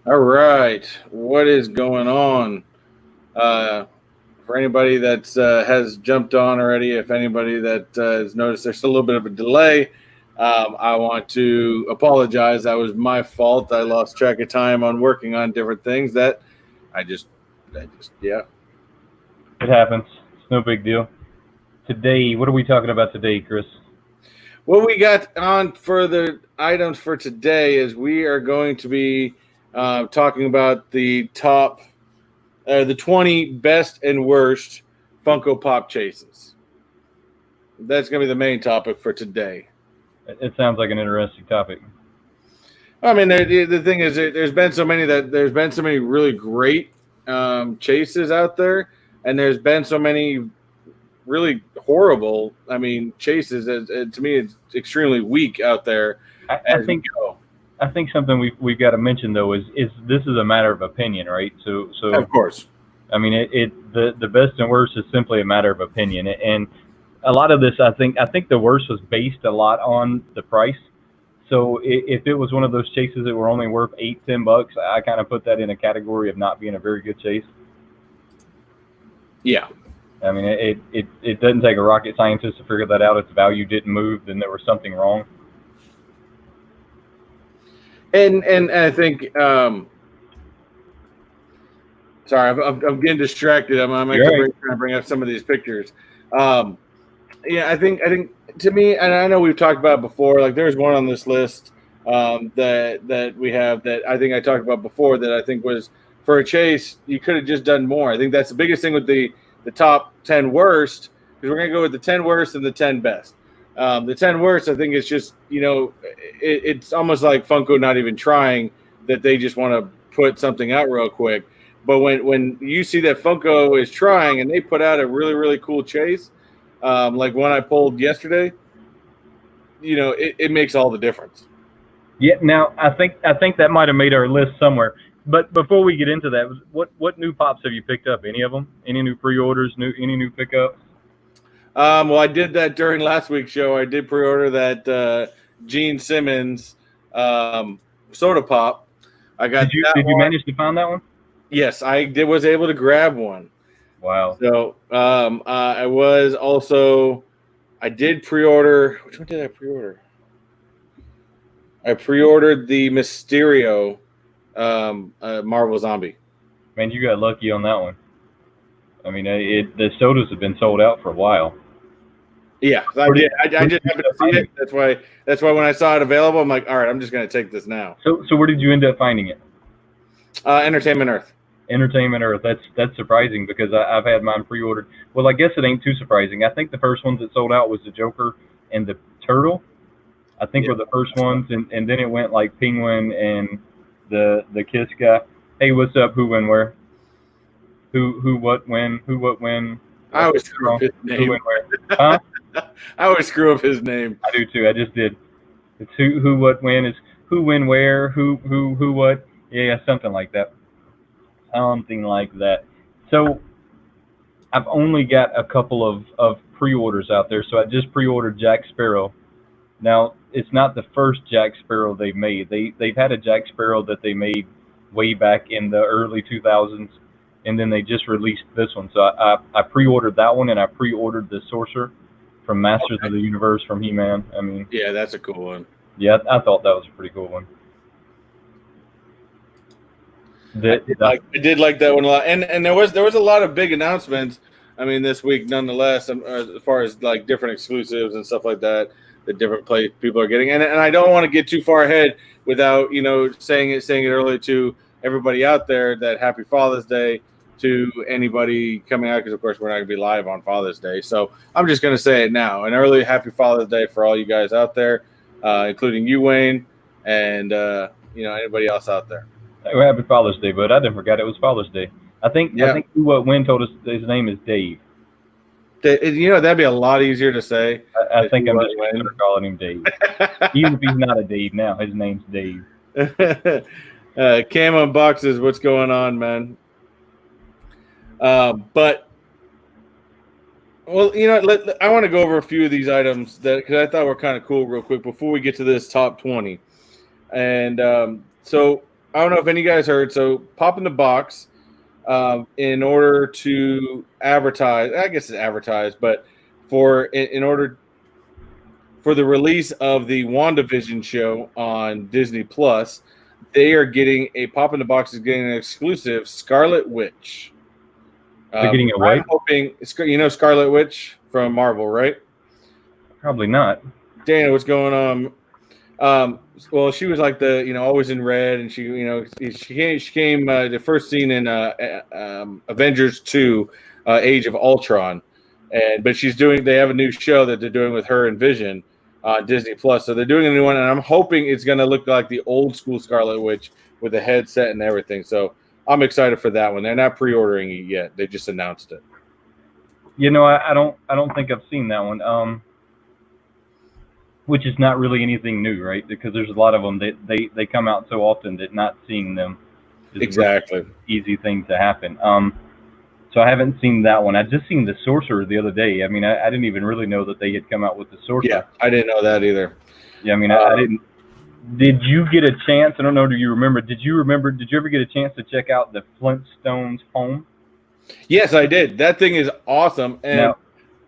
All right, what is going on? Uh, for anybody that has jumped on already, if anybody that has noticed there's still a little bit of a delay, I want to apologize. That was my fault. I lost track of time on working on different things. That I just, yeah. It happens. It's no big deal. Today, what are we talking about today, Chris? What we got on for the items for today is we are going to be talking about the 20 best and worst Funko Pop chases. That's going to be the main topic for today. It sounds like an interesting topic. I mean, the thing is, there's been so many really great chases out there, and there's been so many really horrible. I mean, chases. To me, it's extremely weak out there I, I as we think go. I think something we've got to mention though is this is a matter of opinion, right? Of course, I mean the best and worst is simply a matter of opinion, and a lot of this I think the worst was based a lot on the price. So if it was one of those chases that were only worth $8-10, I kind of put that in a category of not being a very good chase. yeah, I mean, it doesn't take a rocket scientist to figure that out. If the value didn't move, then there was something wrong. and I think. Sorry, I'm getting distracted. I'm You're actually right. trying to bring up some of these pictures. Um, yeah, I think to me, and I know we've talked about it before. Like there's one on this list that we have that I think I talked about before that I think was for a chase you could have just done more. I think that's the biggest thing with the top 10 worst because we're gonna go with the 10 worst and the 10 best. The 10 worst, I think it's just it's almost like Funko not even trying that they just want to put something out real quick. But when you see that Funko is trying and they put out a really cool chase like one I pulled yesterday, it makes all the difference. Yeah. Now, I think that might have made our list somewhere. But before we get into that, what new pops have you picked up? Any of them? Any new pre-orders? Any new pickups? Well, I did that during last week's show. I did pre-order that Gene Simmons um, soda pop. I got Did you that did you one. manage to find that one? Yes, was able to grab one. Wow. So I was also I did pre-order. Which one did I pre-order? I pre-ordered the Mysterio Marvel Zombie. Man, you got lucky on that one. I mean, the sodas have been sold out for a while. Yeah, I Where did did. I where did just you happened end to up see finding it. it? That's why when I saw it available, I'm like, all right, I'm just gonna take this now. So where did you end up finding it? Entertainment Earth. Entertainment Earth. That's surprising because I've had mine pre-ordered. Well, I guess it ain't too surprising. I think the first ones that sold out was the Joker and the Turtle. I think Yeah. were the first ones, and then it went like Penguin and the Kiss guy. Hey, what's up? Who, when, where? Who, what, when? Who, what, when? I What's always screw up wrong? his Who, name. when, where? Huh? I always screw up his name. I do too. I just did. It's who, what, when is who, when, where? Who, what? Yeah, something like that. Something like that. So I've only got a couple of pre-orders out there. So I just pre-ordered Jack Sparrow. Now it's not the first Jack Sparrow they've made. They've had a Jack Sparrow that they made way back in the early 2000s, and then they just released this one. So I pre-ordered that one, and I pre-ordered the Sorcerer from Masters of Okay. the Universe from He-Man. I mean, Yeah, that's a cool one. yeah, I thought that was a pretty cool one. I did like that one a lot, and there was a lot of big announcements. I mean, this week, nonetheless, as far as like different exclusives and stuff like that, that different play people are getting, and I don't want to get too far ahead without saying it early to everybody out there that Happy Father's Day to anybody coming out because of course we're not going to be live on Father's Day, so I'm just going to say it now. An early Happy Father's Day for all you guys out there, including you, Wayne, and anybody else out there. Happy Father's Day, but I didn't forget it was Father's Day. I Yeah. think who what Win told us his name is Dave. That'd be a lot easier to say I if think you I'm was just gonna Wayne. start calling him Dave, even if he's not a Dave now. His name's Dave. Camo boxes, what's going on, man? But well, I want to go over a few of these items that because I thought were kind of cool, real quick, before we get to this top 20. And so I don't know if any of you guys heard. So Pop in the Box, in order to advertise, I guess it's advertised, but in order for the release of the WandaVision show on Disney Plus, they are getting Pop in the Box is getting an exclusive Scarlet Witch. They're getting a I'm what? hoping Scarlet Witch from Marvel, right? Probably not. Dana, what's going on? Well, she was like always in red, and she came the first scene in Avengers 2, Age of Ultron, but they have a new show that they're doing with her and Vision on Disney Plus. So they're doing a new one, and I'm hoping it's going to look like the old school Scarlet Witch with a headset and everything. So I'm excited for that one. They're not pre-ordering it yet; they just announced it. I don't think I've seen that one. Which is not really anything new, right? Because there's a lot of them that they come out so often that not seeing them is exactly a really easy thing to happen. So I haven't seen that one. I just seen the Sorcerer the other day. I mean, I didn't even really know that they had come out with the Sorcerer. Yeah, I didn't know that either. Yeah, I mean, I didn't. Did you get a chance? I don't know. Do you remember? Did you ever get a chance to check out the Flintstones home? Yes, I did. That thing is awesome, and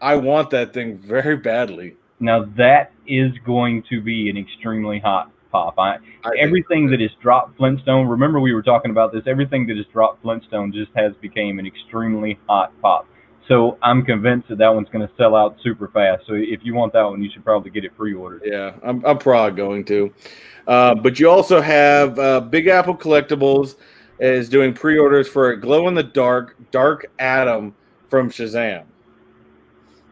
I want that thing very badly. Now that is going to be an extremely hot pop. Everything that is dropped Flintstone. Remember we were talking about this. Everything that is dropped Flintstone just has became an extremely hot pop. So I'm convinced that one's going to sell out super fast. So if you want that one, you should probably get it pre-ordered. Yeah, I'm probably going to. But you also have Big Apple Collectibles is doing pre-orders for a glow-in-the-dark Dark Atom from Shazam,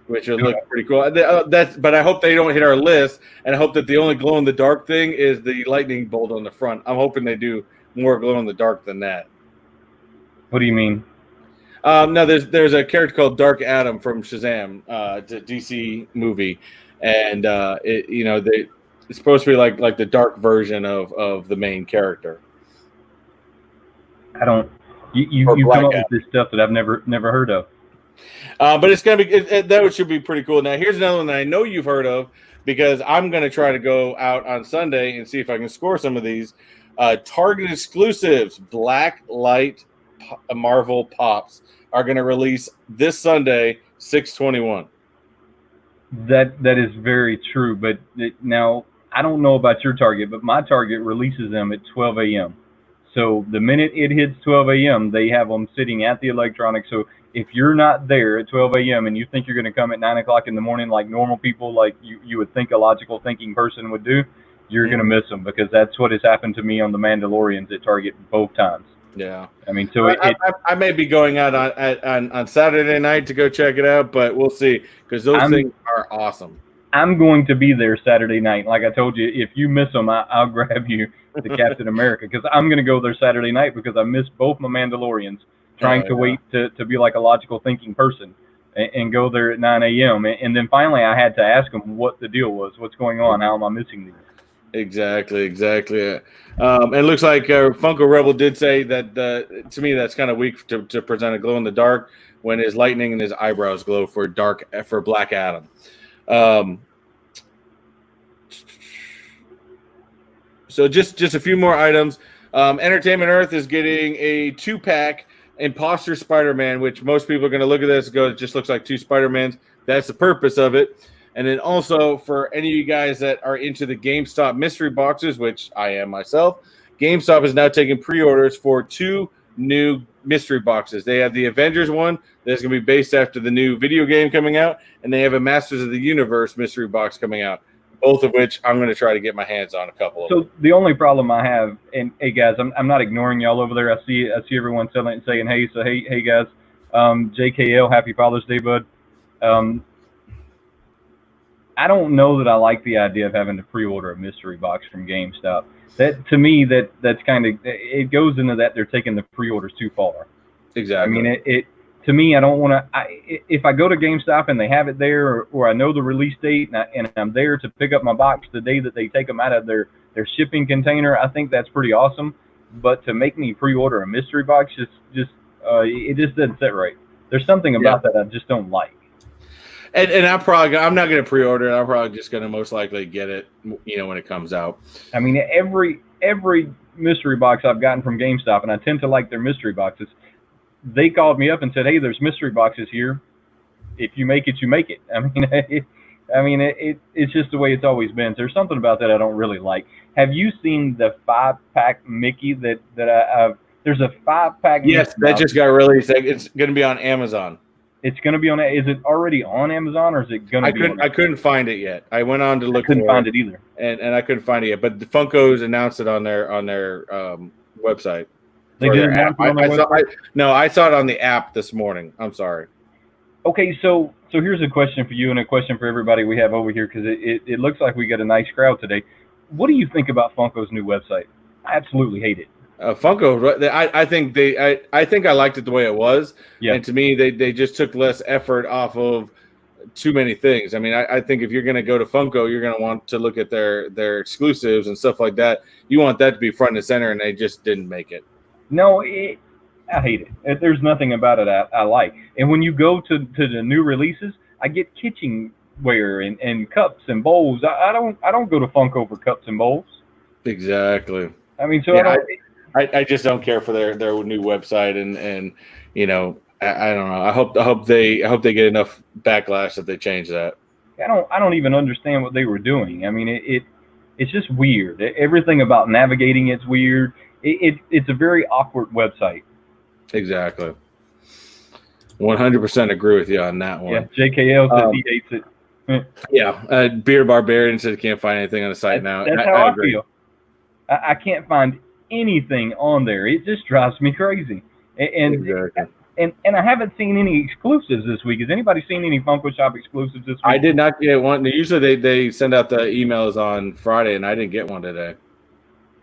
which would look pretty cool. But I hope they don't hit our list, and I hope that the only glow-in-the-dark thing is the lightning bolt on the front. I'm hoping they do more glow-in-the-dark than that. What do you mean? No, there's a character called Dark Atom from Shazam, the DC movie, and it's supposed to be like the dark version of the main character. I don't. You come up with this stuff that I've never heard of. But it's gonna be that should be pretty cool. Now here's another one that I know you've heard of because I'm gonna try to go out on Sunday and see if I can score some of these Target exclusives. Black Light Marvel Pops are gonna release this Sunday, 6/21. That is very true. But now I don't know about your Target, but my Target releases them at 12 a.m. So the minute it hits 12 a.m., they have them sitting at the electronics. So if you're not there at 12 a.m. and you think you're going to come at 9 o'clock in the morning like normal people, like you would think a logical thinking person would do, you're going to miss them because that's what has happened to me on the Mandalorians at Target both times. Yeah. I mean, so I may be going out on Saturday night to go check it out, but we'll see because those things are awesome. I'm going to be there Saturday night. Like I told you, if you miss them, I'll grab you to Captain America because I'm going to go there Saturday night because I missed both my Mandalorians trying to wait to be like a logical thinking person and go there at 9 a.m. And then finally I had to ask them what the deal was, what's going on, how am I missing these? Exactly. It looks like Funko Rebel did say that to me that's kind of weak to present a glow in the dark when his lightning and his eyebrows glow for Black Adam. So just a few more items. Entertainment Earth is getting a 2-pack Imposter Spider-Man, which most people are going to look at this and go, it just looks like 2 Spider-Mans. That's the purpose of it. And then also for any of you guys that are into the GameStop mystery boxes, which I am myself, GameStop is now taking pre-orders for 2 new mystery boxes. They have the Avengers one that's going to be based after the new video game coming out, and they have a Masters of the Universe mystery box coming out, both of which I'm going to try to get my hands on a couple of. So the only problem I have, and hey guys, I'm not ignoring y'all over there. I see everyone selling and saying hey. So hey guys, JKL, happy Father's Day, bud. I don't know that I like the idea of having to pre-order a mystery box from GameStop. That to me, that's kind of, it goes into that they're taking the pre-orders too far. Exactly. I mean, it to me, I don't want to. If I go to GameStop and they have it there, or I know the release date, and I'm there to pick up my box the day that they take them out of their shipping container, I think that's pretty awesome. But to make me pre-order a mystery box, it just doesn't sit right. There's something about that I just don't like. And I'm not going to pre-order it. I'm probably just going to most likely get it, when it comes out. I mean, every mystery box I've gotten from GameStop, and I tend to like their mystery boxes. They called me up and said, "Hey, there's mystery boxes here. If you make it, you make it." It's just the way it's always been. There's something about that I don't really like. Have you seen the 5-pack Mickey that I've? There's a 5-pack. Yes, Mickey that just got released. It's going to be on Amazon. It's going to be on. Is it already on Amazon, or is it going to be? I couldn't find it yet. I went on to look. Couldn't find it either, and I couldn't find it yet. But the Funko's announced it on their website. They did announce it on their website? I saw it on the app this morning. I'm sorry. Okay, so here's a question for you and a question for everybody we have over here, because it looks like we got a nice crowd today. What do you think about Funko's new website? I absolutely hate it. Funko, I think I liked it the way it was. Yeah. And to me, they just took less effort off of too many things. I mean, I think if you're going to go to Funko, you're going to want to look at their exclusives and stuff like that. You want that to be front and center, and they just didn't make it. No, I hate it. There's nothing about it I like. And when you go to the new releases, I get kitchenware and cups and bowls. I don't go to Funko for cups and bowls. Exactly. I mean, so yeah, I just don't care for their new website, and you know, I don't know. I hope they get enough backlash that they change that. I don't even understand what they were doing. I mean, it's just weird. Everything about navigating it's weird. It's a very awkward website. Exactly. 100% agree with you on that one. Yeah, JKL says he hates it. Yeah, Beard Barbarian said he can't find anything on the site now. That's how I feel. I can't find anything on there. It just drives me crazy. Exactly. And I haven't seen any exclusives this week. Has anybody seen any Funko Shop exclusives this week? I did not get one. Usually they send out the emails on Friday, and I didn't get one today.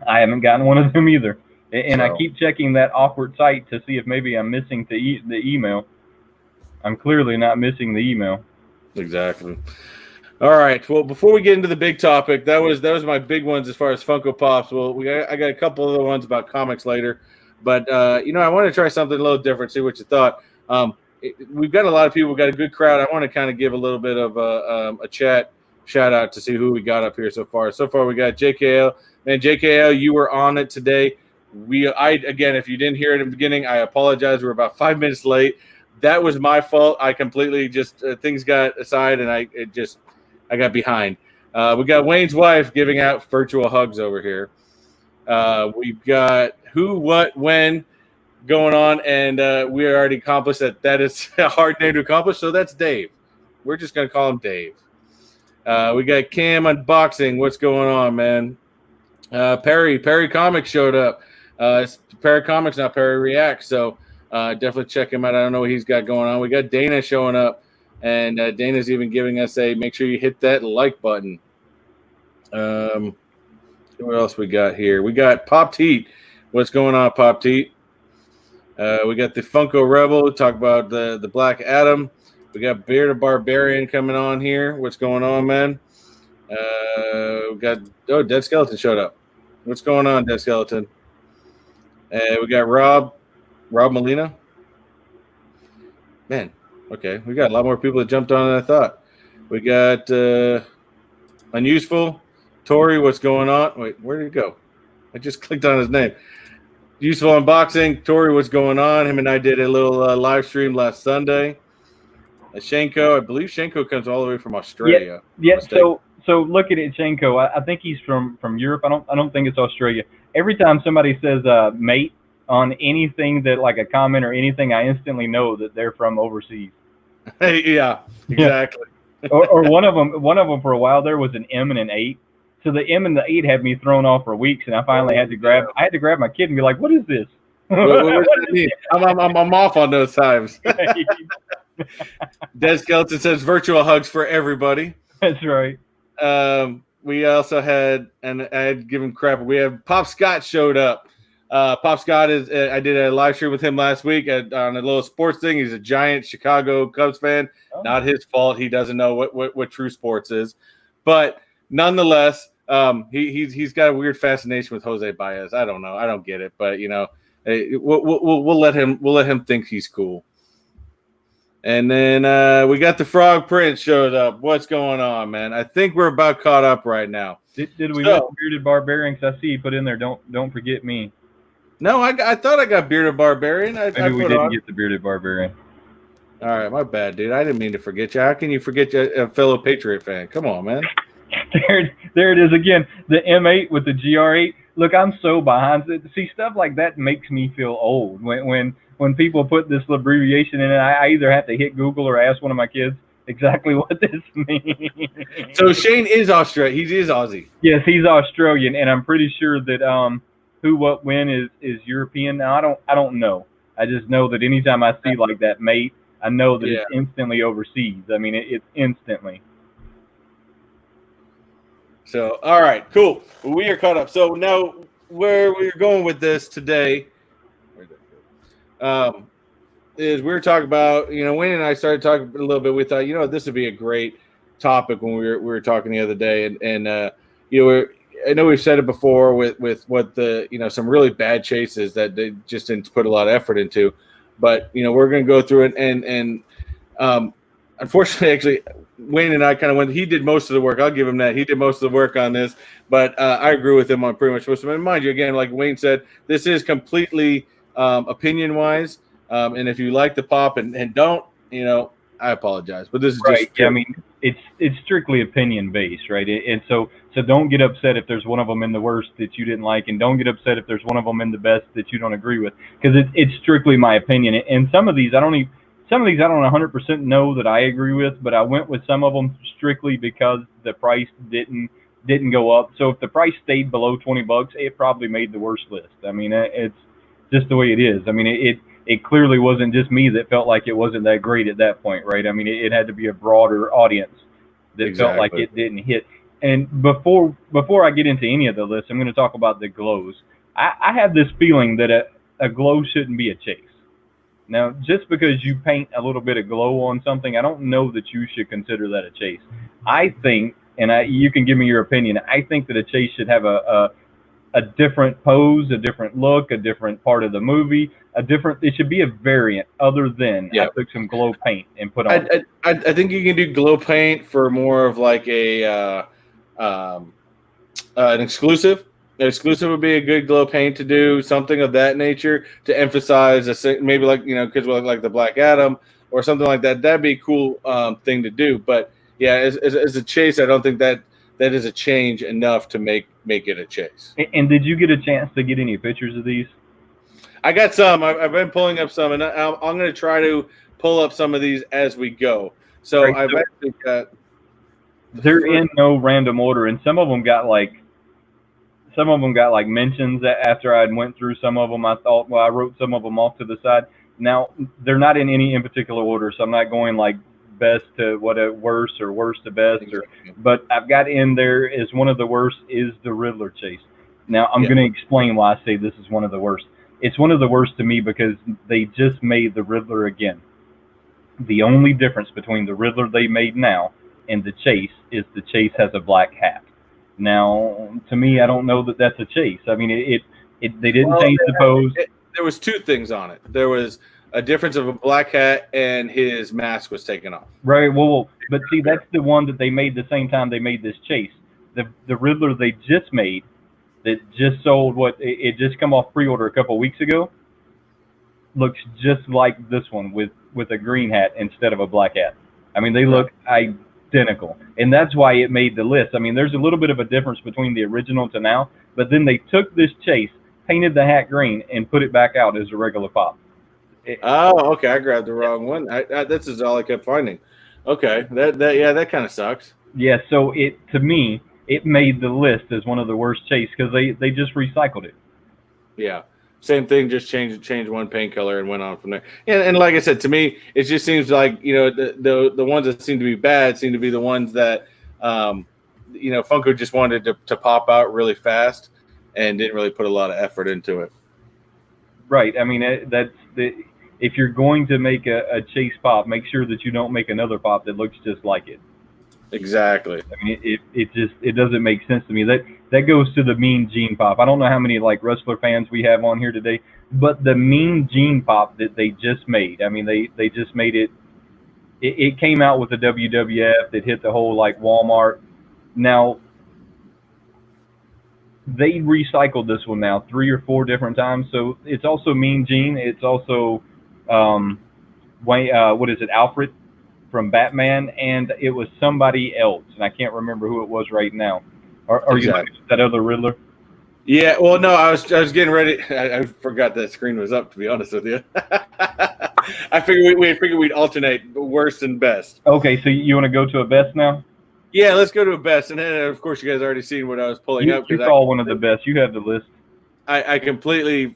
I haven't gotten one of them either. And I keep checking that awkward site to see if maybe I'm missing the email. I'm clearly not missing the email. Exactly. All right. Well, before we get into the big topic, that was my big ones as far as Funko Pops. Well, I got a couple other ones about comics later, but I want to try something a little different. See what you thought. We've got a lot of people. We've got a good crowd. I want to kind of give a little bit of a chat shout out to see who we got up here so far. So far, we got JKL. Man, JKL, you were on it today. Again, if you didn't hear it in the beginning, I apologize. We're about 5 minutes late. That was my fault. I completely just things got aside, and I got behind. We got Wayne's wife giving out virtual hugs over here. We've got who, what, when going on, and we already accomplished that is a hard name to accomplish, so that's Dave. We're just going to call him Dave. We got Cam Unboxing. What's going on, man? Perry Comics showed up. It's Perry Comics, not Perry Reacts, so definitely check him out. I don't know what he's got going on. We got Dana showing up, and Dana's even giving us make sure you hit that like button. What else we got here? We got Pop Teat. What's going on, Pop Teat? We got the Funko Rebel. Talk about the Black Adam. We got Bearded Barbarian coming on here. What's going on, man? We got Dead Skeleton showed up. What's going on, Dead Skeleton? We got Rob Molina. Man, okay. We got a lot more people that jumped on than I thought. We got Unuseful. Tori, what's going on? Wait, where did he go? I just clicked on his name. Useful Unboxing. Tori, what's going on? Him and I did a little live stream last Sunday. Shanko, I believe Shanko comes all the way from Australia. Yeah. So look at it, Shanko. I think he's from Europe. I don't think it's Australia. Every time somebody says mate on anything that like a comment or anything, I instantly know that they're from overseas. Yeah, exactly. or one of them for a while there was an M and an 8. So the M and the 8 had me thrown off for weeks, and I finally had to grab my kid and be like, "What is this?" what does that mean? I'm off on those times. Dead Skeleton says virtual hugs for everybody. That's right. We also had, and I had given crap. We have Pop Scott showed up. Pop Scott is. I did a live stream with him last week on a little sports thing. He's a giant Chicago Cubs fan. Oh. Not his fault. He doesn't know what true sports is, but nonetheless, he's got a weird fascination with Jose Baez. I don't know. I don't get it, but we'll let him think he's cool. And then we got the Frog Prince showed up. What's going on, man? I think we're about caught up right now. Did we miss Bearded Barbarian? Because I see you put in there, don't forget me. No, I thought I got Bearded Barbarian. Maybe we didn't get the Bearded Barbarian. All right, my bad, dude. I didn't mean to forget you. How can you forget a fellow Patriot fan? Come on, man. There it is again. The M8 with the GR8. Look, I'm so behind. See, stuff like that makes me feel old. When people put this abbreviation in it, I either have to hit Google or ask one of my kids exactly what this means. So Shane is Australian. He is Aussie. Yes, he's Australian, and I'm pretty sure that who, what, when is European. Now I don't know. I just know that anytime I see like that mate, I know that it's instantly overseas. I mean, it's instantly. So, all right, cool. We are caught up. So now where we're going with this today is we were talking about, Wayne and I started talking a little bit. We thought, this would be a great topic when we were talking the other day. And I know we've said it before with what the, some really bad chases that they just didn't put a lot of effort into. But, we're going to go through it. And unfortunately, actually, Wayne and I kind of went, he did most of the work. I'll give him that. He did most of the work on this. But I agree with him on pretty much most of it. And mind you, again, like Wayne said, this is completely opinion-wise. And if you like the pop and don't, I apologize. But this is right. just yeah, I mean, it's strictly opinion-based, right? And so don't get upset if there's one of them in the worst that you didn't like, and don't get upset if there's one of them in the best that you don't agree with, because it's strictly my opinion. And some of these I don't 100% know that I agree with, but I went with some of them strictly because the price didn't go up. So if the price stayed below $20, it probably made the worst list. I mean, it's just the way it is. I mean, it clearly wasn't just me that felt like it wasn't that great at that point, right? I mean, it had to be a broader audience that felt like it didn't hit. And before I get into any of the lists, I'm going to talk about the glows. I have this feeling that a glow shouldn't be a chase. Now, just because you paint a little bit of glow on something, I don't know that you should consider that a chase. I think, and you can give me your opinion, I think that a chase should have a different pose, a different look, a different part of the movie, it should be a variant other than I took some glow paint and put on. I think you can do glow paint for more of like an exclusive. An exclusive would be a good glow paint to do, something of that nature to emphasize maybe like, because we like the Black Adam or something like that. That'd be a cool thing to do. But yeah, as a chase, I don't think that is a change enough to make it a chase. And did you get a chance to get any pictures of these? I got some. I've been pulling up some, and I'm going to try to pull up some of these as we go. So right, I've actually got. They're in no random order, and some of them got like mentions after I went through some of them. I thought, well, I wrote some of them off to the side. Now they're not in any in particular order, so I'm not going like best to worst or worst to best. But I've got in there as one of the worst is the Riddler chase. Now I'm going to explain why I say this is one of the worst. It's one of the worst to me because they just made the Riddler again. The only difference between the Riddler they made now and the chase is the chase has a black hat. Now, to me, I don't know that that's a chase. I mean, they didn't change the pose. There was two things on it. There was a difference of a black hat and his mask was taken off. Right. Well, but see, that's the one that they made the same time they made this chase. The Riddler they just made that just sold it just come off pre-order a couple of weeks ago looks just like this one with a green hat instead of a black hat. I mean, they look identical, and that's why it made the list. I mean, there's a little bit of a difference between the original to now, but then they took this chase, painted the hat green, and put it back out as a regular pop. Okay, I grabbed the wrong one. This is all I kept finding. Okay, that kind of sucks. Yeah, so to me, it made the list as one of the worst chase because they just recycled it. Yeah. Same thing, just changed one paint color and went on from there. And like I said, to me, it just seems like the ones that seem to be bad seem to be the ones that Funko just wanted to pop out really fast and didn't really put a lot of effort into it. Right. I mean, if you're going to make a chase pop, make sure that you don't make another pop that looks just like it. Exactly. I mean, it doesn't make sense to me. That goes to the Mean Gene Pop. I don't know how many like wrestler fans we have on here today, but the Mean Gene Pop that they just made. I mean, they just made it it came out with the WWF that hit the whole like Walmart. Now they recycled this one now 3 or 4 different times. So it's also Mean Gene. It's also what is it, Alfred from Batman, and it was somebody else, and I can't remember who it was right now. Are you looking at that other Riddler? Yeah, well, no, I was getting ready. I forgot that screen was up. To be honest with you, I figured we'd alternate worst and best. Okay, so you want to go to a best now? Yeah, let's go to a best, and then of course you guys already seen what I was pulling up. You call one of the best. You have the list. I completely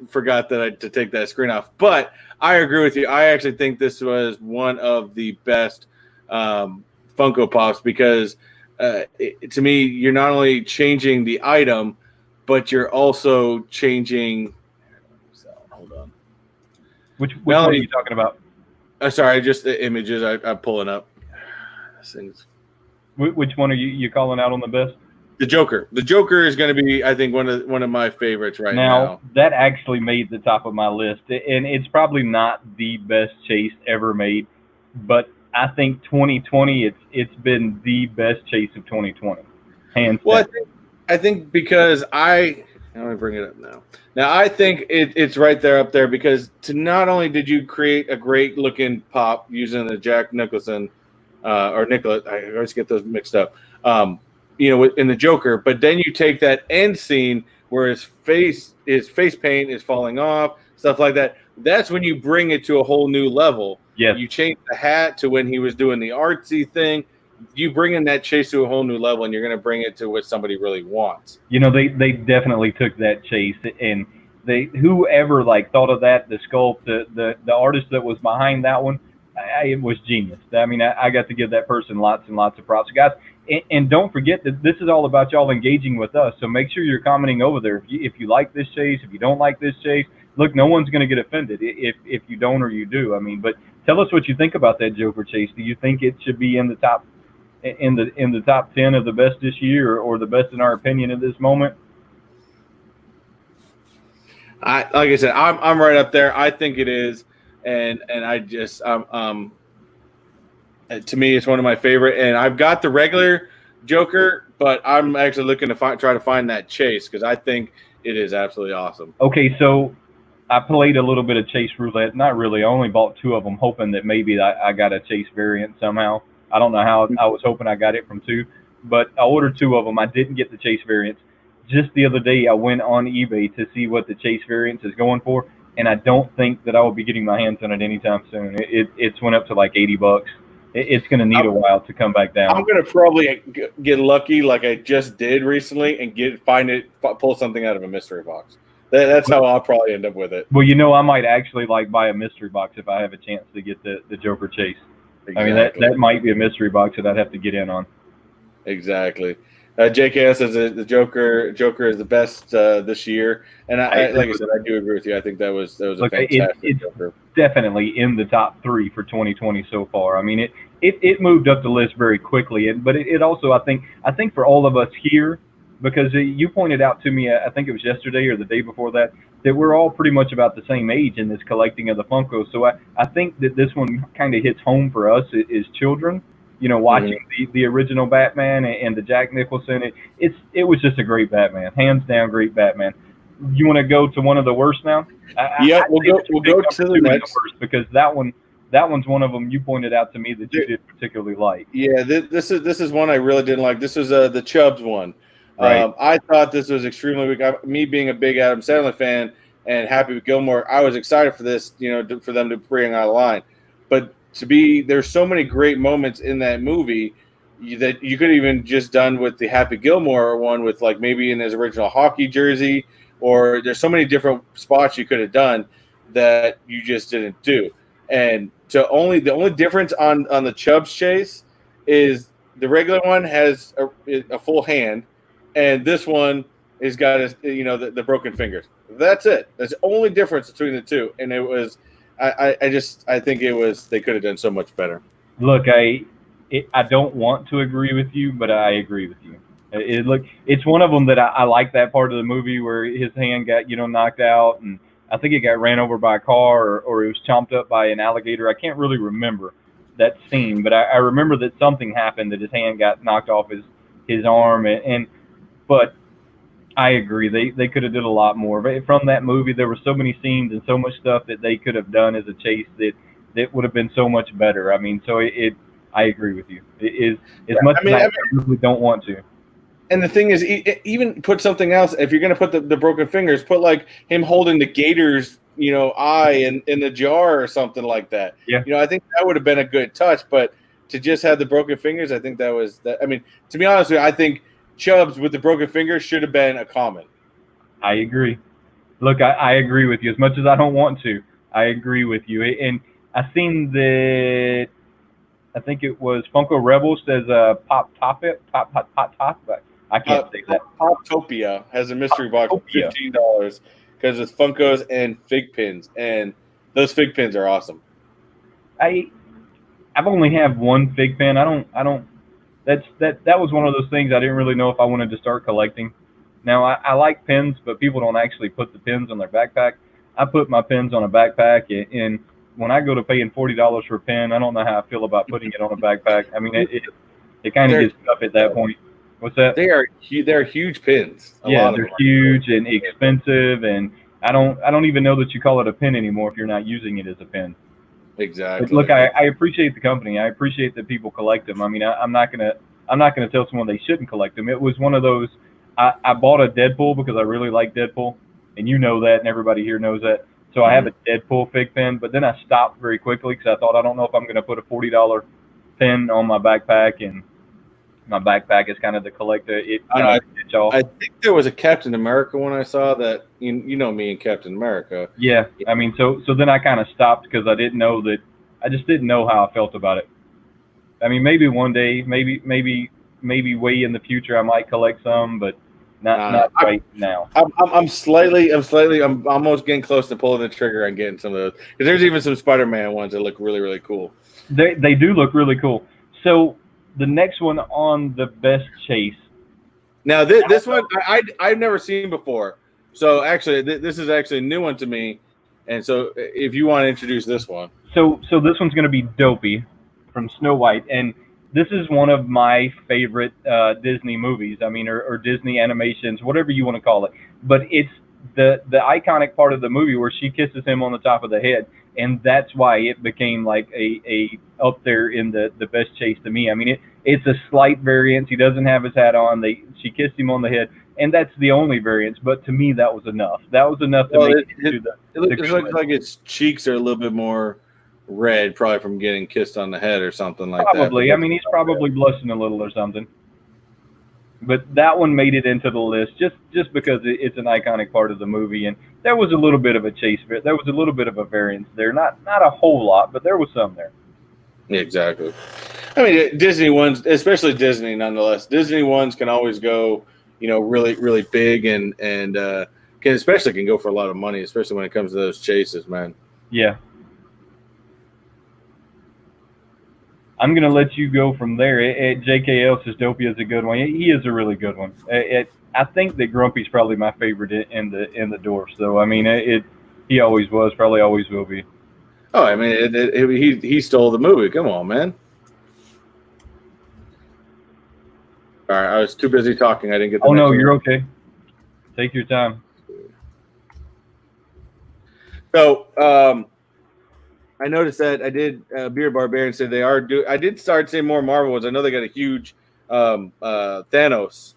forgot to take that screen off, but I agree with you. I actually think this was one of the best Funko Pops because to me, you're not only changing the item, but you're also changing. Hold on. Which one are you talking about? Sorry, just the images I'm pulling up. Things. Which one are you calling out on the best? The Joker. The Joker is going to be, I think, one of my favorites right now. That actually made the top of my list, and it's probably not the best chase ever made, but I think 2020 it's been the best chase of 2020, hands down. Well, I think because let me bring it up now. Now I think it's right there up there because not only did you create a great looking pop using the Jack Nicholson or Nicholas, I always get those mixed up. In the Joker, but then you take that end scene where his face paint is falling off, stuff like that. That's when you bring it to a whole new level. Yes. You change the hat to when he was doing the artsy thing. You bring in that chase to a whole new level, and you're going to bring it to what somebody really wants. They definitely took that chase, and whoever thought of that, the sculpt, the artist that was behind that one, it was genius. I mean, I got to give that person lots and lots of props, guys. And don't forget that this is all about y'all engaging with us. So make sure you're commenting over there. If you like this chase, if you don't like this chase, look, no one's going to get offended if you don't or you do. I mean, but tell us what you think about that Joker chase. Do you think it should be in the top 10 of the best this year, or the best in our opinion at this moment? Like I said, I'm right up there. I think it is, and I just to me, it's one of my favorite. And I've got the regular Joker, but I'm actually looking to try to find that chase because I think it is absolutely awesome. Okay, so I played a little bit of chase roulette. Not really. I only bought 2 of them, hoping that maybe I got a chase variant somehow. I don't know how. I was hoping I got it from 2, but I ordered 2 of them. I didn't get the chase variants. Just the other day, I went on eBay to see what the chase variants is going for, and I don't think that I will be getting my hands on it anytime soon. It's went up to like $80. It's going to need a while to come back down. I'm going to probably get lucky like I just did recently and pull something out of a mystery box. That's how I'll probably end up with it. Well, I might actually buy a mystery box if I have a chance to get the Joker chase. Exactly. I mean, that might be a mystery box that I'd have to get in on. Exactly. JKS says the Joker is the best this year, and like I said, I do agree with you. I think that was a fantastic Joker. Definitely in the top 3 for 2020 so far. I mean, it moved up the list very quickly, but it also I think for all of us here, because you pointed out to me, I think it was yesterday or the day before that we're all pretty much about the same age in this collecting of the Funko. So I think that this one kind of hits home for us as children. Watching the original Batman and the Jack Nicholson, it was just a great Batman, hands down, great Batman. You want to go to one of the worst now? We'll go to the next worst, because that one's one of them you pointed out to me that you did particularly like. Yeah, this is one I really didn't like. This was the Chubbs one. Right. I thought this was extremely weak. Me being a big Adam Sandler fan and Happy Gilmore, I was excited for this, for them to bring out a line. But there's so many great moments in that movie that you could have even just done with the Happy Gilmore one with maybe in his original hockey jersey, or there's so many different spots you could have done that you just didn't do. And the only difference on the Chubbs chase is the regular one has a full hand, and this one has got the broken fingers. That's it. That's the only difference between the two. And it was. I think it was. They could have done so much better. Look, I don't want to agree with you, but I agree with you. It's one of them that I like that part of the movie where his hand got knocked out, and I think it got ran over by a car, or it was chomped up by an alligator. I can't really remember, that scene, but I remember that something happened, that his hand got knocked off his arm, but I agree, they could have did a lot more. But from that movie, there were so many scenes and so much stuff that they could have done as a chase that would have been so much better. I mean, so I agree with you. It is as much as I really don't want to. And the thing is, even put something else. If you're gonna put the broken fingers, put like him holding the gator's eye in the jar or something like that. Yeah. I think that would have been a good touch. But to just have the broken fingers, I think that was that. I mean, to be honest with you, I think Chubbs with the broken fingers should have been a common. I agree. Look, I agree with you. As much as I don't want to, I agree with you. And I seen that. I think it was Funko Rebels says Pop. But I can't say that. Poptopia has a mystery box for $15 because it's Funkos and fig pins, and those fig pins are awesome. I've only have one fig pin. I don't. That was one of those things I didn't really know if I wanted to start collecting. Now I like pins, but people don't actually put the pins on their backpack. I put my pins on a backpack, and when I go to paying $40 for a pin, I don't know how I feel about putting it on a backpack. I mean, it kind of gets tough at that point. What's that? They're huge pins. They're huge and expensive, and I don't even know that you call it a pin anymore if you're not using it as a pin. Exactly. But look, I appreciate the company. I appreciate that people collect them. I mean, I'm not gonna tell someone they shouldn't collect them. It was one of those. I bought a Deadpool because I really like Deadpool, and you know that, and everybody here knows that. So I have a Deadpool fig pin, but then I stopped very quickly because I thought, I don't know if I'm going to put a $40 pin on my backpack, and my backpack is kind of the collector. I think there was a Captain America one I saw that, you know me and Captain America. Yeah, I mean, so then I kind of stopped because I just didn't know how I felt about it. I mean, maybe one day, maybe way in the future I might collect some, but not right now. I'm almost getting close to pulling the trigger on getting some of those, because there's even some Spider-Man ones that look really, really cool. They do look really cool. So the next one on the best chase. Now this one I've never seen before. So actually this is actually a new one to me. And so if you want to introduce this one. So this one's going to be Dopey from Snow White, and this is one of my favorite Disney movies. I mean, or Disney animations, whatever you want to call it. But it's the iconic part of the movie where she kisses him on the top of the head, and that's why it became like a up there in the best chase to me. I mean, it's a slight variance. He doesn't have his hat on. She kissed him on the head, and that's the only variance. But to me, that was enough. That was enough to make it to the. It looks like its cheeks are a little bit more red, probably from getting kissed on the head or something like that. Probably. I mean, he's probably blushing a little or something. But that one made it into the list just because it's an iconic part of the movie, and there was a little bit of a chase. There was a little bit of a variance there. Not a whole lot, but there was some there. Yeah, exactly. I mean, Disney ones, especially Disney, nonetheless. Disney ones can always go, really, really big, and can go for a lot of money, especially when it comes to those chases, man. Yeah. I'm going to let you go from there. JKL says Dopey is a good one. He is a really good one. I think that Grumpy's probably my favorite in the dwarfs, though. I mean, he always was, probably always will be. Oh, I mean, he stole the movie. Come on, man. All right, I was too busy talking. I didn't get the next one. You're okay. Take your time. So, I noticed that I did. Beard Barbarian said they are do. I did start seeing more Marvel ones. I know they got a huge Thanos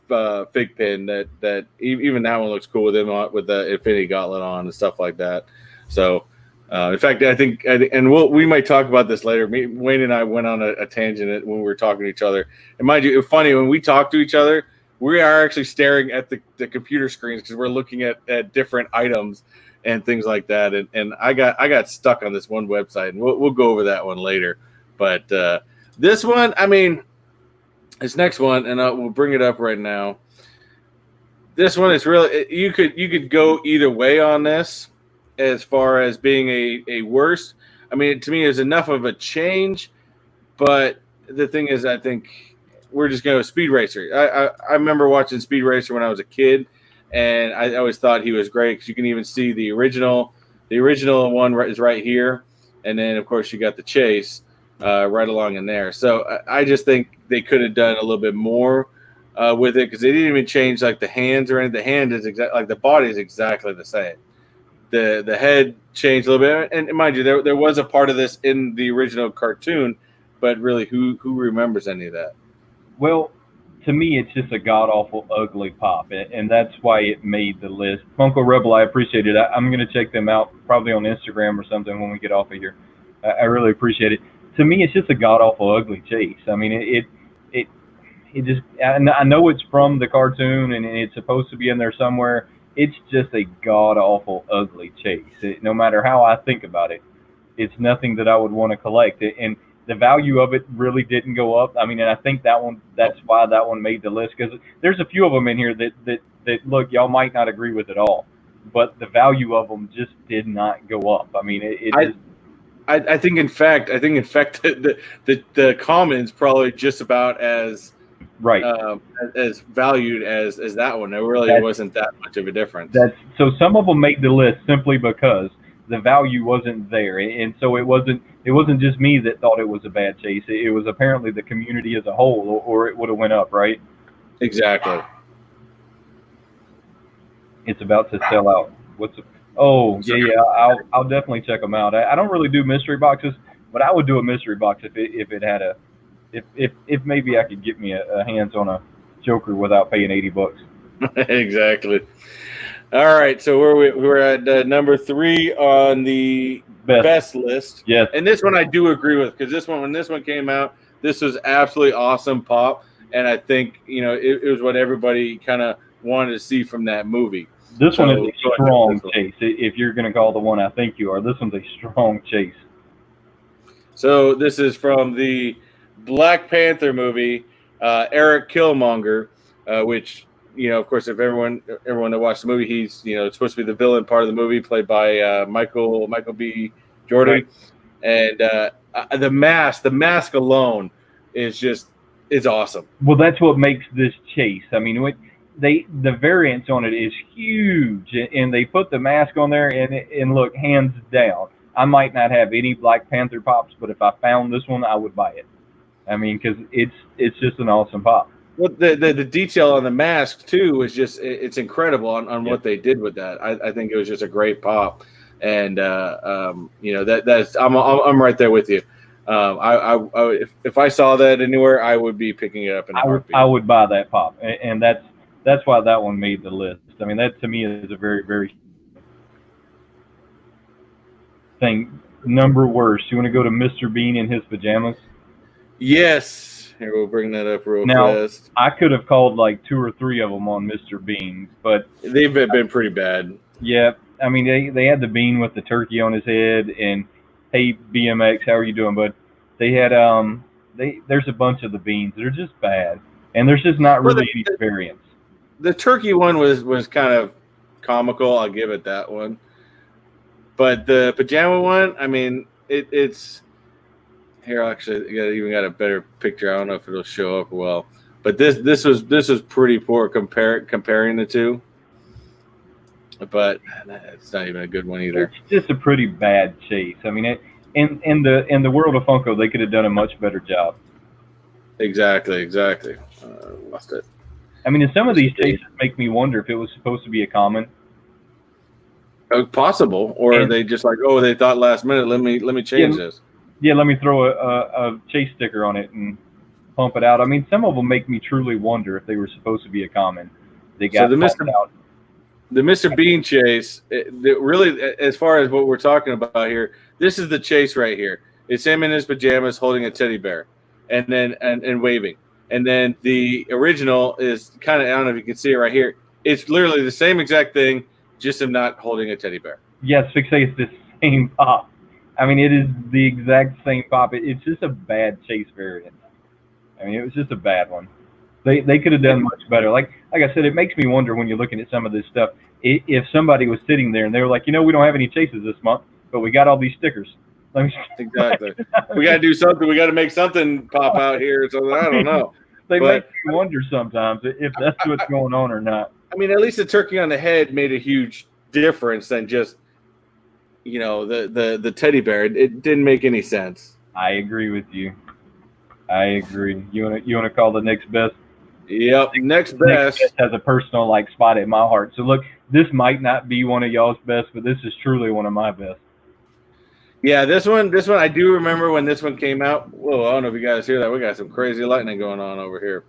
fig pin that even that one looks cool with him with the Infinity Gauntlet on and stuff like that. So, in fact, I think, and we might talk about this later. Wayne and I went on a tangent when we were talking to each other. And mind you, it's funny when we talk to each other, we are actually staring at the computer screens because we're looking at different items and things like that, and I got stuck on this one website, and we'll go over that one later. But this one, I mean, this next one, and we'll bring it up right now. This one is really, you could go either way on this, as far as being a worse. I mean, to me, it's enough of a change, but the thing is, I think we're just going to Speed Racer. I remember watching Speed Racer when I was a kid. And I always thought he was great because you can even see the original one is right here, and then of course you got the chase. right along in there. So I just think they could have done a little bit more with it because they didn't even change like the hands or anything. The hand is exactly like the body is exactly the same. The head changed a little bit, and mind you, there was a part of this in the original cartoon, but really, who remembers any of that? Well, to me, it's just a god awful ugly pop, and that's why it made the list. Funko Rebel, I appreciate it. I'm going to check them out probably on Instagram or something when we get off of here. I really appreciate it. To me, it's just a god awful ugly chase. I mean, it it just. I know it's from the cartoon and it's supposed to be in there somewhere. It's just a god awful ugly chase. No matter how I think about it, it's nothing that I would want to collect. And the value of it really didn't go up. I mean, and I think that's why that one made the list, because there's a few of them in here that look, y'all might not agree with at all, but the value of them just did not go up. I mean, I think in fact the common's probably just about as right. As valued as that one. It really wasn't that much of a difference. So some of them made the list simply because the value wasn't there, and so it wasn't just me that thought it was a bad chase. It was apparently the community as a whole, or it would have went up, right? Exactly. It's about to sell out. I'll definitely check them out. I don't really do mystery boxes, but I would do a mystery box if it had if maybe I could get me a hands on a Joker without paying $80. Exactly. All right, so we're at number 3 on the best list. Yes, and this one I do agree with, because when this one came out, this was absolutely awesome pop, and I think it was what everybody kind of wanted to see from that movie. This one is a strong chase. If you're going to call the one I think you are, this one's a strong chase. So this is from the Black Panther movie, Eric Killmonger, which, of course, if everyone that watched the movie, he's supposed to be the villain part of the movie, played by Michael B. Jordan, right. And the mask alone is awesome. Well, that's what makes this chase. I mean, the variance on it is huge, and they put the mask on there, and look, hands down, I might not have any Black Panther pops, but if I found this one, I would buy it. I mean, because it's just an awesome pop. Well, the detail on the mask too is it's incredible on what they did with that. I think it was just a great pop, and that's I'm right there with you. If I saw that anywhere, I would be picking it up in a heartbeat. I would buy that pop, and that's why that one made the list. I mean, that to me is a very, very thing. Number worst. You want to go to Mr. Bean in his pajamas? Yes. Here, we'll bring that up real fast. I could have called like 2 or 3 of them on Mr. Bean, but they've been pretty bad. Yeah, I mean they had the bean with the turkey on his head, and hey BMX, how are you doing, bud? They had there's a bunch of the beans that are just bad, and there's just not really any variance. The turkey one was kind of comical. I'll give it that one. But the pajama one, I mean, it's here. Actually, even got a better picture. I don't know if it'll show up well, but this was pretty poor comparing the two. But it's not even a good one either. It's just a pretty bad chase. I mean, in the world of Funko, they could have done a much better job. Exactly. Lost it. I mean, some of these chases make me wonder if it was supposed to be a common. Possible, or they just they thought last minute, let me change this. Yeah, let me throw a chase sticker on it and pump it out. I mean, some of them make me truly wonder if they were supposed to be a common. They got pumped out. The Mr. Bean chase, really, as far as what we're talking about here, this is the chase right here. It's him in his pajamas holding a teddy bear, and then and waving. And then the original is kind of, I don't know if you can see it right here. It's literally the same exact thing, just him not holding a teddy bear. Yes, fixate, it's the same pop. I mean, it is the exact same pop. It's just a bad chase variant. I mean, it was just a bad one. They could have done much better. Like I said, it makes me wonder when you're looking at some of this stuff, if somebody was sitting there and they were like, we don't have any chases this month, but we got all these stickers. Exactly. We got to do something. We got to make something pop out here. So I don't know. Make me wonder sometimes if that's what's going on or not. I mean, at least the turkey on the head made a huge difference than just, the teddy bear. It didn't make any sense. I agree with you. I agree. You wanna call the next best? Yep. Next Next best. best has a personal like spot in my heart. So look, this might not be one of y'all's best, but this is truly one of my best. Yeah, this one I do remember when this one came out. Whoa, I don't know if you guys hear that. We got some crazy lightning going on over here.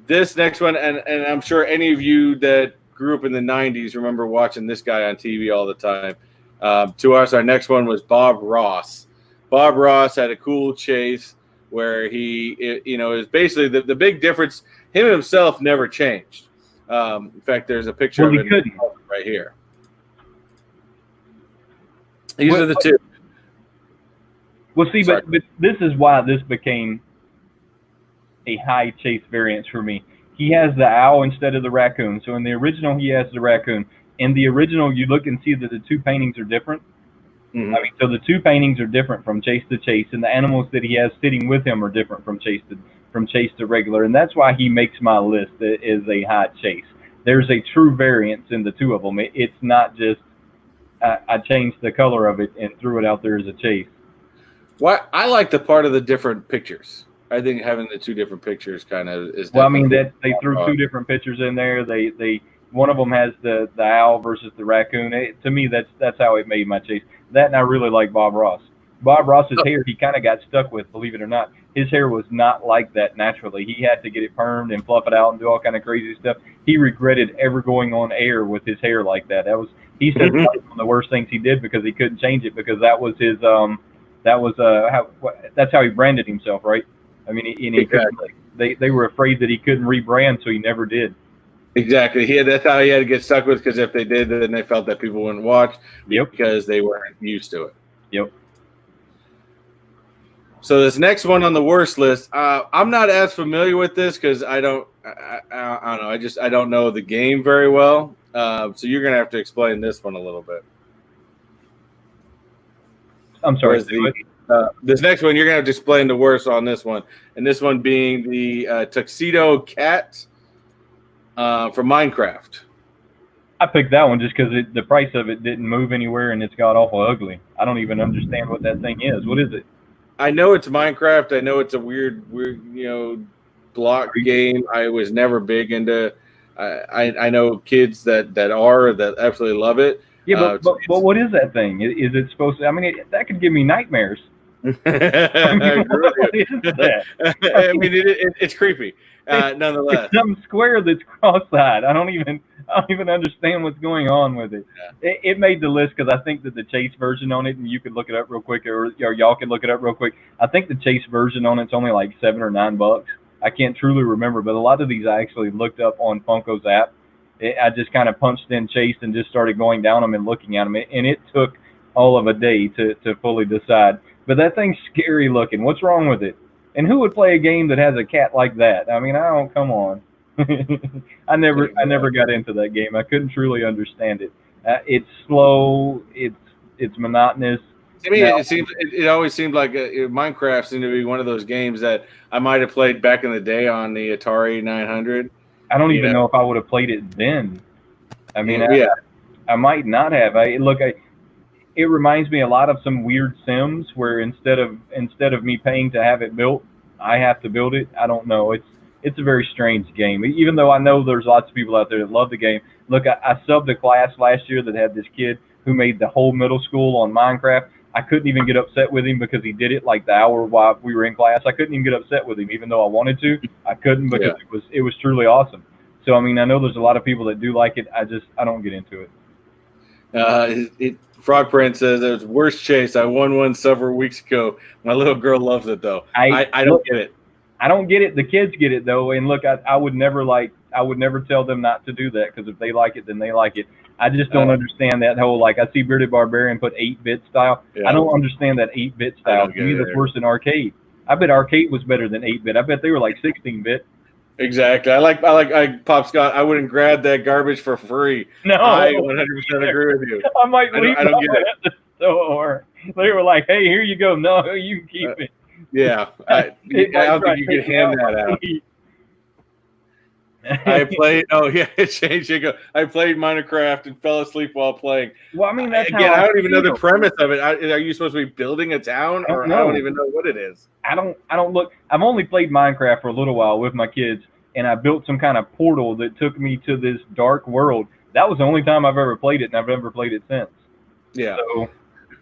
This next one, and I'm sure any of you that grew up in the 90s remember watching this guy on TV all the time. To us, our next one was Bob Ross. Bob Ross had a cool chase where he, is basically the big difference. Him himself never changed. In fact, there's a picture Well, of he him couldn't. right here. These are the two. Well, see, Sorry. but this is why this became a high chase variance for me. He has the owl instead of the raccoon. So in the original, he has the raccoon. In the original, you look and see that the two paintings are different. Mhm. I mean, so the two paintings are different from chase to chase, and the animals that he has sitting with him are different from chase to regular, and that's why he makes my list as a high chase. There's a true variance in the two of them. It's not just I changed the color of it and threw it out there as a chase. What I like the part of the different pictures. I think having the two different pictures kind of is. Well, I mean definitely that they threw two different pictures in there. They one of them has the owl versus the raccoon. To me, that's how it made my chase. That, and I really like Bob Ross. Bob Ross's hair, he kind of got stuck with, believe it or not. His hair was not like that naturally. He had to get it permed and fluff it out and do all kind of crazy stuff. He regretted ever going on air with his hair like that. He said that was one of the worst things he did because he couldn't change it because that was his that's how he branded himself, right? I mean, Exactly. They were afraid that he couldn't rebrand, so he never did. Exactly. That's how he had to get stuck with, because if they did, then they felt that people wouldn't watch. Yep. Because they weren't used to it. Yep. So this next one on the worst list, I'm not as familiar with this because I don't know. I don't know the game very well. So you're gonna have to explain this one a little bit. I'm sorry. This next one, you're gonna have to explain the worst on this one, and this one being the tuxedo cat from Minecraft. I picked that one just because the price of it didn't move anywhere, and it's got awful ugly. I don't even understand what that thing is. What is it? I know it's Minecraft. I know it's a weird, block game. I was never big into. I know kids that absolutely love it. Yeah, but what is that thing? Is it supposed to? I mean, that could give me nightmares. What is that? I mean, it's creepy. Nonetheless, it's some square that's cross-eyed. I don't even understand what's going on with it. Yeah. It made the list because I think that the chase version on it, and you could look it up real quick, or y'all could look it up real quick. I think the chase version on it's only like $7 or $9. I can't truly remember, but a lot of these I actually looked up on Funko's app. I just kind of punched in chase and just started going down them and looking at them, and it took all of a day to fully decide. But that thing's scary looking. What's wrong with it? And who would play a game that has a cat like that? I mean, come on. I never got into that game. I couldn't truly understand it. It's slow. It's monotonous. To me, it always seemed like Minecraft seemed to be one of those games that I might have played back in the day on the Atari 900. I don't even know if I would have played it then. I mean, yeah. I might not have. It reminds me a lot of some weird Sims where instead of me paying to have it built, I have to build it. I don't know. It's a very strange game. Even though I know there's lots of people out there that love the game. Look, I subbed a class last year that had this kid who made the whole middle school on Minecraft. I couldn't even get upset with him because he did it like the hour while we were in class. I couldn't even get upset with him, even though I wanted to. I couldn't because it was truly awesome. So I mean, I know there's a lot of people that do like it. I don't get into it. Frog Prince says it was worst chase. I won one several weeks ago. My little girl loves it though. I don't get it. I don't get it. The kids get it though. And look, I would never tell them not to do that because if they like it, then they like it. I just don't understand that whole I see Bearded Barbarian put 8-bit style. Yeah. I don't understand that 8-bit style. To me, that's worse than arcade. I bet arcade was better than 8-bit. I bet they were like 16-bit. Exactly. I like Pop Scott. I wouldn't grab that garbage for free. No, I 100% agree with you. I might leave it at the store. They were like, "Hey, here you go. No, you can keep it." Yeah, I don't think you can hand that out. I played. Oh yeah, change. You go. I played Minecraft and fell asleep while playing. Well, I mean, that's Again, how I I don't even know the feel. premise of it. Are you supposed to be building a town, I don't or I don't know. even know what it is? I don't look. I've only played Minecraft for a little while with my kids, and I built some kind of portal that took me to this dark world. That was the only time I've ever played it, and I've never played it since. Yeah,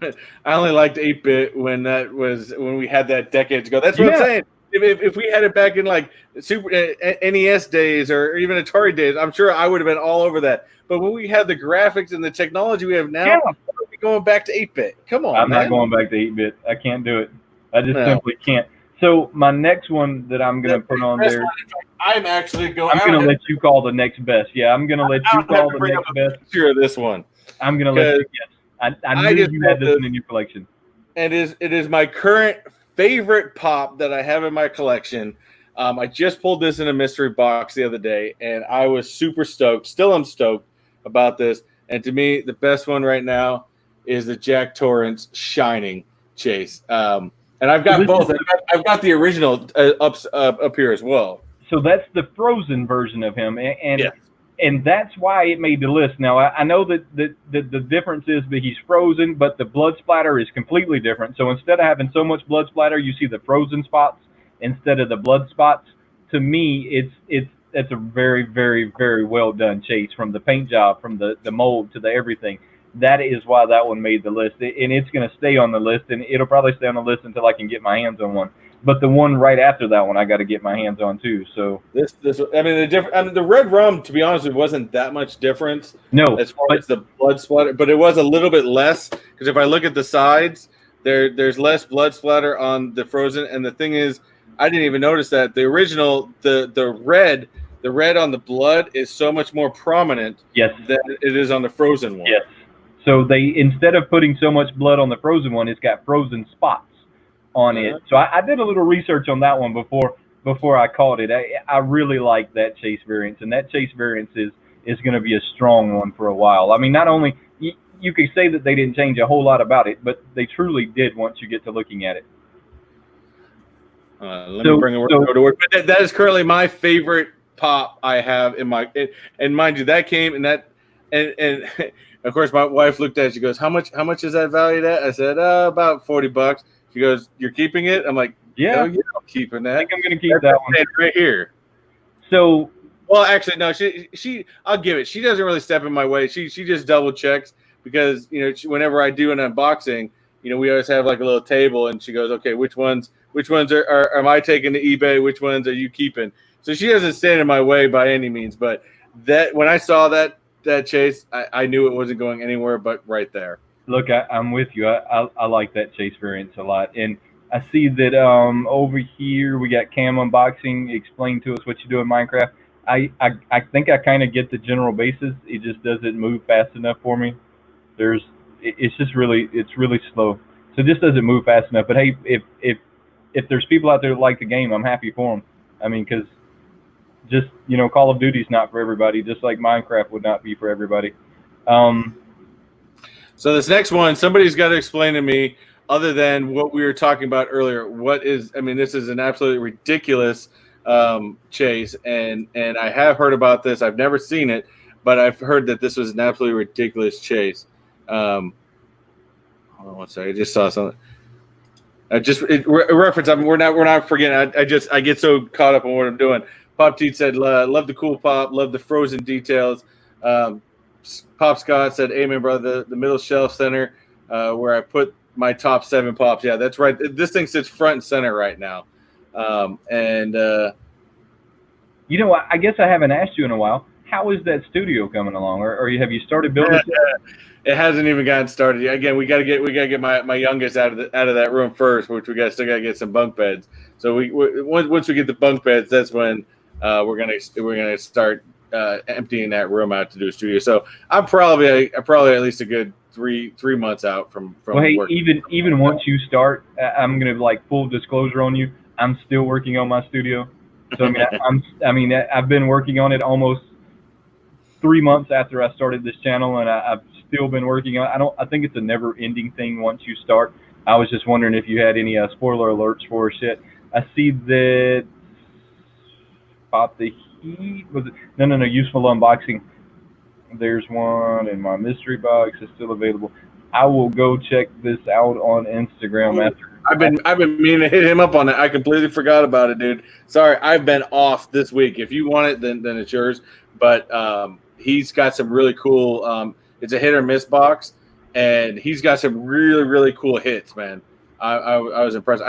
So I only liked 8-bit when we had that decades ago. That's what I'm yeah, saying. If we had it back in like Super NES days or even Atari days, I'm sure I would have been all over that. But when we have the graphics and the technology we have now, yeah. are we going back to 8-bit? Come on, I'm not man. going back to 8-bit. I can't do it. I just No. simply can't. So my next one that I'm gonna put on Best there, one, in fact, I'm actually going. I'm gonna let you call the next best. Yeah, I'm gonna let I you don't have call to the bring up next a best. picture of this one I'm gonna let because you guess. I I knew just you pulled had this this, one in your collection. and it is my current favorite pop that I have in my collection. I just pulled this in a mystery box the other day, and I was super stoked. Still, I'm stoked about this. And to me, the best one right now is the Jack Torrance Shining Chase. And I've So got this is both. I've got the original up here as well. so that's the frozen version of him, Yeah. and that's why it made the list. Now I know that the difference is that he's frozen, but the blood splatter is completely different. So instead of having so much blood splatter, you see the frozen spots instead of the blood spots. To me, it's a very well done chase, from the paint job, from the mold to the everything. That is why that one made the list, and it's going to stay on the list, and it'll probably stay on the list until I can get my hands on one. But the one right after that one, I got to get my hands on too. So This I mean the red rum, to be honest, it wasn't that much difference no, as far but as the blood splatter, but it was a little bit less because if I look at the sides, there's less blood splatter on the frozen. And the thing is, I didn't even notice that the original the red on the blood is so much more prominent yes, than it is on the frozen one. yes. So they, instead of putting so much blood on the frozen one, it's got frozen spots on it. Uh-huh. So I did a little research on that one before I called it. I really like that chase variance, and that chase variance is going to be a strong one for a while. I mean, not only you could say that they didn't change a whole lot about it, but they truly did once you get to looking at it. Let me bring it over to work. But that is currently my favorite pop I have in my. And mind you, that came and of course my wife looked at it. She goes, "How much is that valued at?" I said, "About $40." She goes, "You're keeping it?" I'm like, Yeah, "Hell yeah, I'm keeping that. I think I'm going to keep that one right here." So Well, actually, no. I'll give it. She doesn't really step in my way. She just double checks because whenever I do an unboxing, we always have like a little table, and she goes, "Okay, which ones are am I taking to eBay? Which ones are you keeping?" So she doesn't stand in my way by any means. But that when I saw that chase, I knew it wasn't going anywhere but right there. look, I'm with you. I like that chase variance a lot, and I see that over here we got Cam Unboxing. Explain to us what you do in Minecraft. I think I kind of get the general basis. It just doesn't move fast enough for me. It's just it's really slow. So it just doesn't move fast enough. But hey, if there's people out there that like the game, I'm happy for them. I mean, because just Call of Duty's not for everybody, just like Minecraft would not be for everybody. So this next one, somebody's got to explain to me, other than what we were talking about earlier, what is? I mean, this is an absolutely ridiculous chase, and I have heard about this. I've never seen it, but I've heard that this was an absolutely ridiculous chase. Hold on one second. I just saw something. Reference. I mean, we're not forgetting. I get so caught up on what I'm doing. Pop Teat said, "Love the cool pop. Love the frozen details." Pop Scott said, "Amen, brother." The middle shelf center, where I put my top 7 pops. Yeah, that's right. This thing sits front and center right now. I guess I haven't asked you in a while. How is that studio coming along, or have you started building it? It hasn't even gotten started yet. Again, we gotta get my youngest out of that room first, which still gotta get some bunk beds. So once we get the bunk beds, that's when we're gonna start emptying that room out to do a studio. So I'm probably at least a good three months out from Well, hey, work. even once you start, I'm gonna like full disclosure on you. I'm still working on my studio. So I mean I've been working on it almost 3 months after I started this channel, and I've still been working on. I think it's a never-ending thing once you start. I was just wondering if you had any spoiler alerts for us yet. I see that Was it? No. Useful unboxing. There's one in my mystery box. It's still available. I will go check this out on Instagram after. I've been meaning to hit him up on it. I completely forgot about it, dude. Sorry, I've been off this week. If you want it, then it's yours. But he's got some really cool. It's a hit or miss box, and he's got some really cool hits, man. I was impressed.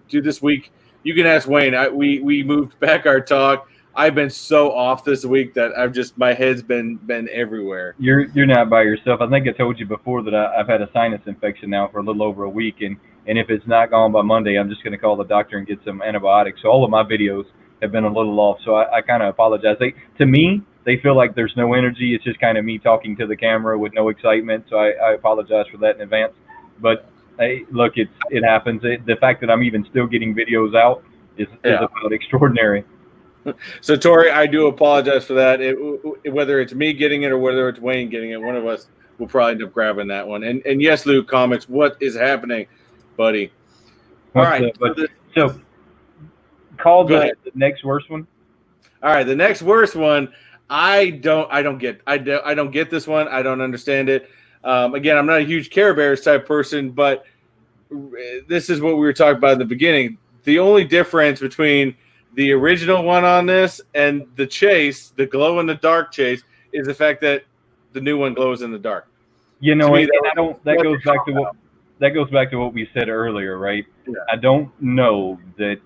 Dude, this week you can ask Wayne. We moved back our talk. I've been so off this week that my head's been everywhere. You're not by yourself. I think I told you before that I've had a sinus infection now for a little over a week, and if it's not gone by Monday, I'm just going to call the doctor and get some antibiotics. So all of my videos have been a little off, so I kind of apologize. To me, they feel like there's no energy. It's just kind of me talking to the camera with no excitement, so I apologize for that in advance. But hey, look, it happens. The fact that I'm even still getting videos out is about extraordinary. So, Tori, I do apologize for that. Whether it's me getting it or whether it's Wayne getting it, one of us will probably end up grabbing that one. And yes, Luke Comics, what is happening, buddy? All right. So, call the next worst one. All right, the next worst one. I don't get this one. I don't understand it. Again, I'm not a huge Care Bears type person, but this is what we were talking about in the beginning. The only difference between the original one on this and the chase, the glow in the dark chase, is the fact that the new one glows in the dark. You know, that goes back to what we said earlier, right? Yeah. I don't know that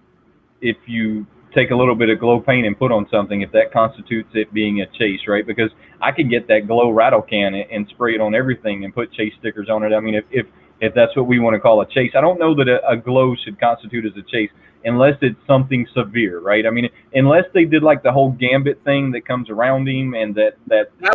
if you take a little bit of glow paint and put on something, if that constitutes it being a chase, right? Because I could get that glow rattle can and spray it on everything and put chase stickers on it. I mean, if that's what we want to call a chase, I don't know that a glow should constitute as a chase unless it's something severe, right? I mean, unless they did like the whole gambit thing that comes around him and that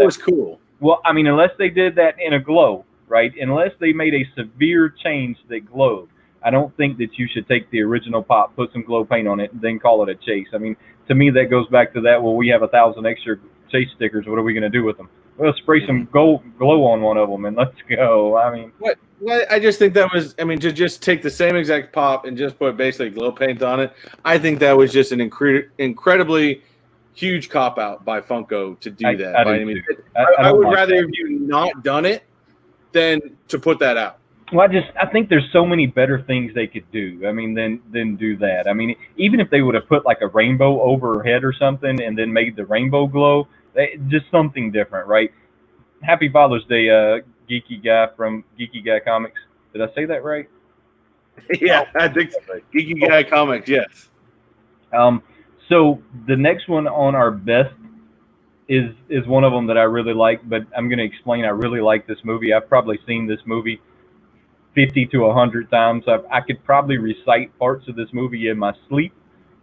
was cool. Well, I mean, unless they did that in a glow, right? Unless they made a severe change that glowed, I don't think that you should take the original pop, put some glow paint on it, and then call it a chase. I mean, to me, that goes back to that, well, we have 1,000 extra chase stickers. What are we going to do with them? Well, spray some glow on one of them, and let's go. I mean, what? I just think that was, to just take the same exact pop and just put basically glow paint on it, I think that was just an incredibly huge cop-out by Funko to do that. I would rather have you not done it than to put that out. Well, I think there's so many better things they could do. I mean, than do that. I mean, even if they would have put like a rainbow over her head or something and then made the rainbow glow, just something different, right? Happy Father's Day, Geeky Guy from Geeky Guy Comics. Did I say that right? Yeah, I think so. Geeky Guy Comics, yes. So the next one on our best is one of them that I really like, but I'm going to explain. I really like this movie. I've probably seen this movie 50 to 100 times. I could probably recite parts of this movie in my sleep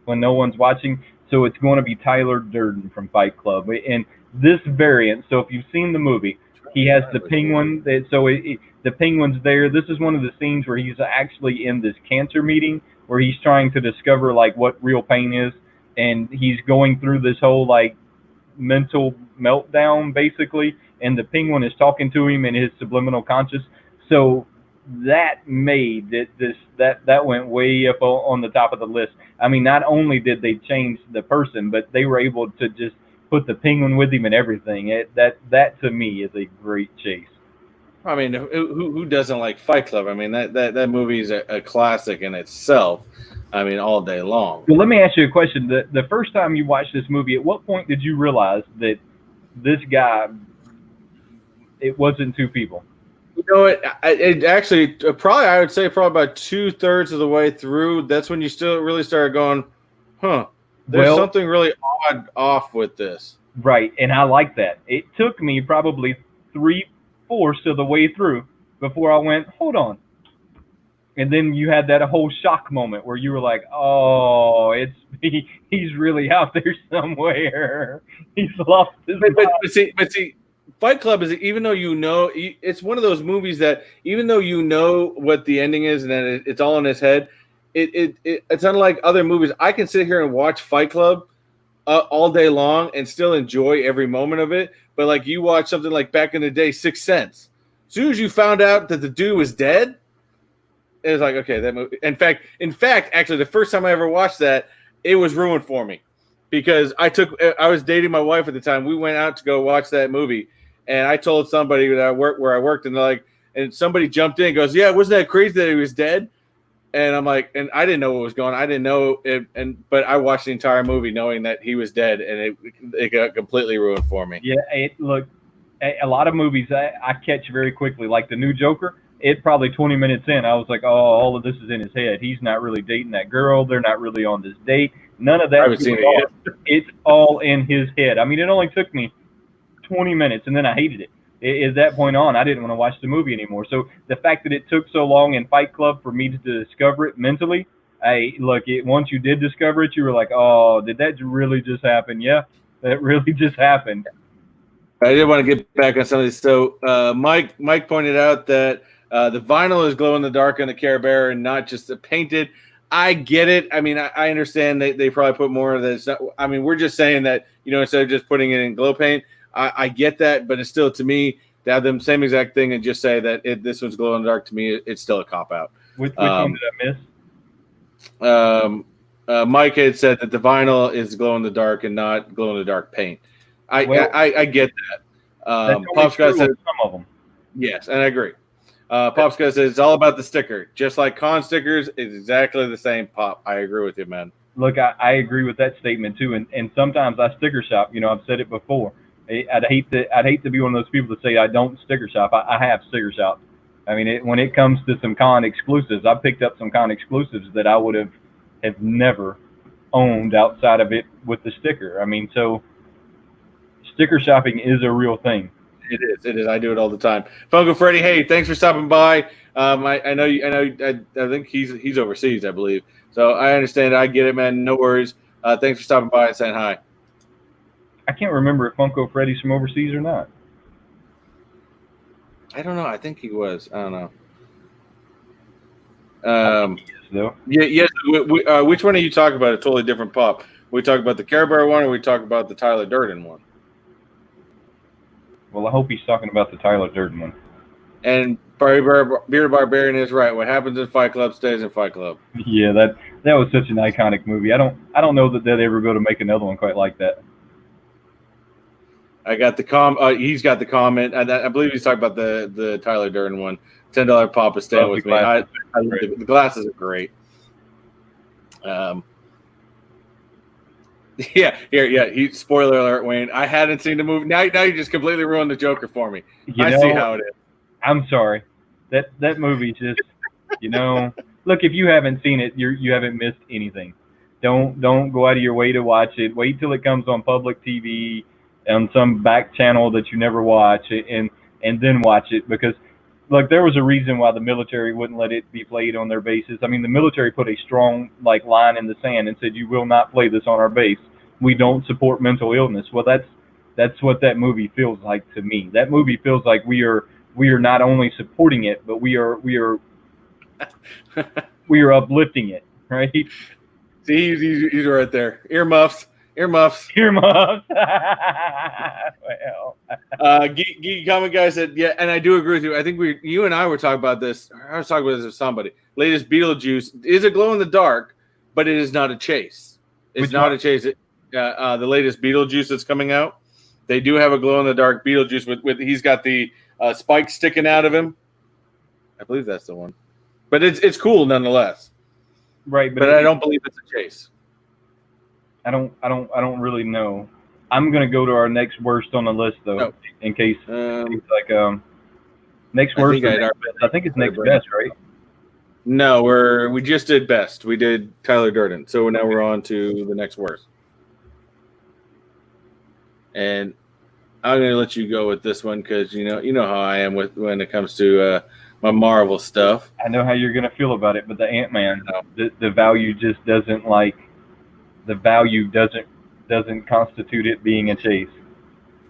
when no one's watching. So it's going to be Tyler Durden from Fight Club. And this variant, so if you've seen the movie, he has the penguin. The penguin's there. This is one of the scenes where he's actually in this cancer meeting where he's trying to discover like what real pain is. And he's going through this whole like mental meltdown basically. And the penguin is talking to him in his subliminal conscious. So that made that went way up on the top of the list. I mean, not only did they change the person, but they were able to just put the penguin with him and everything. That to me is a great chase. I mean, who doesn't like Fight Club? I mean, that movie is a classic in itself. I mean, all day long. Well, let me ask you a question. The first time you watched this movie, at what point did you realize that this guy, it wasn't two people? You know, it actually probably, I would say probably about 2/3 of the way through. That's when you still really started going, there's something really odd off with this. Right, and I like that. It took me probably 3/4 of the way through before I went, hold on. And then you had that whole shock moment where you were like, oh, he's really out there somewhere. He's lost his mind. But see, Fight Club is, even though you know, it's one of those movies that even though you know what the ending is and then it's all in his head, it's unlike other movies. I can sit here and watch Fight Club all day long and still enjoy every moment of it. But like you watch something like back in the day, Sixth Sense. As soon as you found out that the dude was dead, it was like, okay, that movie. In fact, actually, the first time I ever watched that, it was ruined for me. because I was dating my wife at the time. We went out to go watch that movie, and I told somebody that where I worked, and they're like, and somebody jumped in and goes, "Yeah, wasn't that crazy that he was dead?" And I'm like, and I didn't know what was going on. I didn't know it, but I watched the entire movie knowing that he was dead, and it got completely ruined for me. Yeah, look, a lot of movies I catch very quickly, like the new Joker. It probably 20 minutes in, I was like, oh, all of this is in his head. He's not really dating that girl. They're not really on this date. None of that. I haven't seen it yet. It's all in his head. I mean, it only took me 20 minutes, and then I hated it. At that point on, I didn't want to watch the movie anymore. So the fact that it took so long in Fight Club for me to discover it mentally, once you did discover it, you were like, oh, did that really just happen? Yeah, that really just happened. I did want to get back on some of these. So Mike pointed out that the vinyl is glow in the dark on the Care Bear and not just the painted. I get it. I mean, I understand they probably put more of this. I mean, we're just saying that, instead of just putting it in glow paint, I get that, but it's still, to me, to have them same exact thing and just say that this one's glow in the dark, to me, it's still a cop out. Which one did I miss? Mike had said that the vinyl is glow in the dark and not glow in the dark paint. I get that. Pop Scott said some of them. Yes, and I agree. Pop Scott says it's all about the sticker, just like con stickers is exactly the same. Pop, I agree with you, man. Look, I agree with that statement too, and sometimes I sticker shop. I've said it before. I'd hate to be one of those people that say I don't sticker shop. I have sticker shops. I mean, when it comes to some con exclusives, I picked up some con exclusives that I would have never owned outside of it with the sticker. I mean, so sticker shopping is a real thing. It is. I do it all the time. Funko Freddy, hey, thanks for stopping by. I know you. I think he's overseas, I believe. So I understand. I get it, man. No worries. Thanks for stopping by and saying hi. I can't remember if Funko Freddy's from overseas or not. I don't know. I think he was. I don't know. I think he is, though. Yeah. Yes. Which one are you talking about? A totally different pop. We talk about the Care Bear one, or we talk about the Tyler Durden one. Well, I hope he's talking about the Tyler Durden one. And Bearded Barbarian is right. What happens in Fight Club stays in Fight Club. Yeah, that was such an iconic movie. I don't know that they'd ever go to make another one quite like that. I got he's got the comment. I believe he's talking about the Tyler Durden one. $10 pop is staying with me. The glasses are great. Yeah. Spoiler alert, Wayne. I hadn't seen the movie. Now you just completely ruined the Joker for me. I see how it is. I'm sorry. That movie just, look, if you haven't seen it, you haven't missed anything. Don't go out of your way to watch it. Wait till it comes on public TV on some back channel that you never watch, and then watch it, because look, there was a reason why the military wouldn't let it be played on their bases. I mean, the military put a strong line in the sand and said, you will not play this on our base. We don't support mental illness. Well, that's what that movie feels like to me. That movie feels like we are not only supporting it, but we are uplifting it, right? See, he's right there. Earmuffs. Well, Geeky Comic Guy said, yeah, and I do agree with you. I think you and I were talking about this. I was talking about this with somebody. Latest Beetlejuice is a glow in the dark, but it is not a chase. It's not a chase. The latest Beetlejuice that's coming out, they do have a glow in the dark Beetlejuice with he's got the spikes sticking out of him. I believe that's the one, but it's cool nonetheless. Right, but I don't believe it's a chase. I don't really know. I'm gonna go to our next worst on the list though, in case next worst. I think it's next best, right? No, we just did best. We did Tyler Durden, so now we're on to the next worst. And I'm gonna let you go with this one because you know how I am when it comes to my Marvel stuff. I know how you're gonna feel about it, but the Ant-Man, the value just doesn't The value doesn't constitute it being a chase.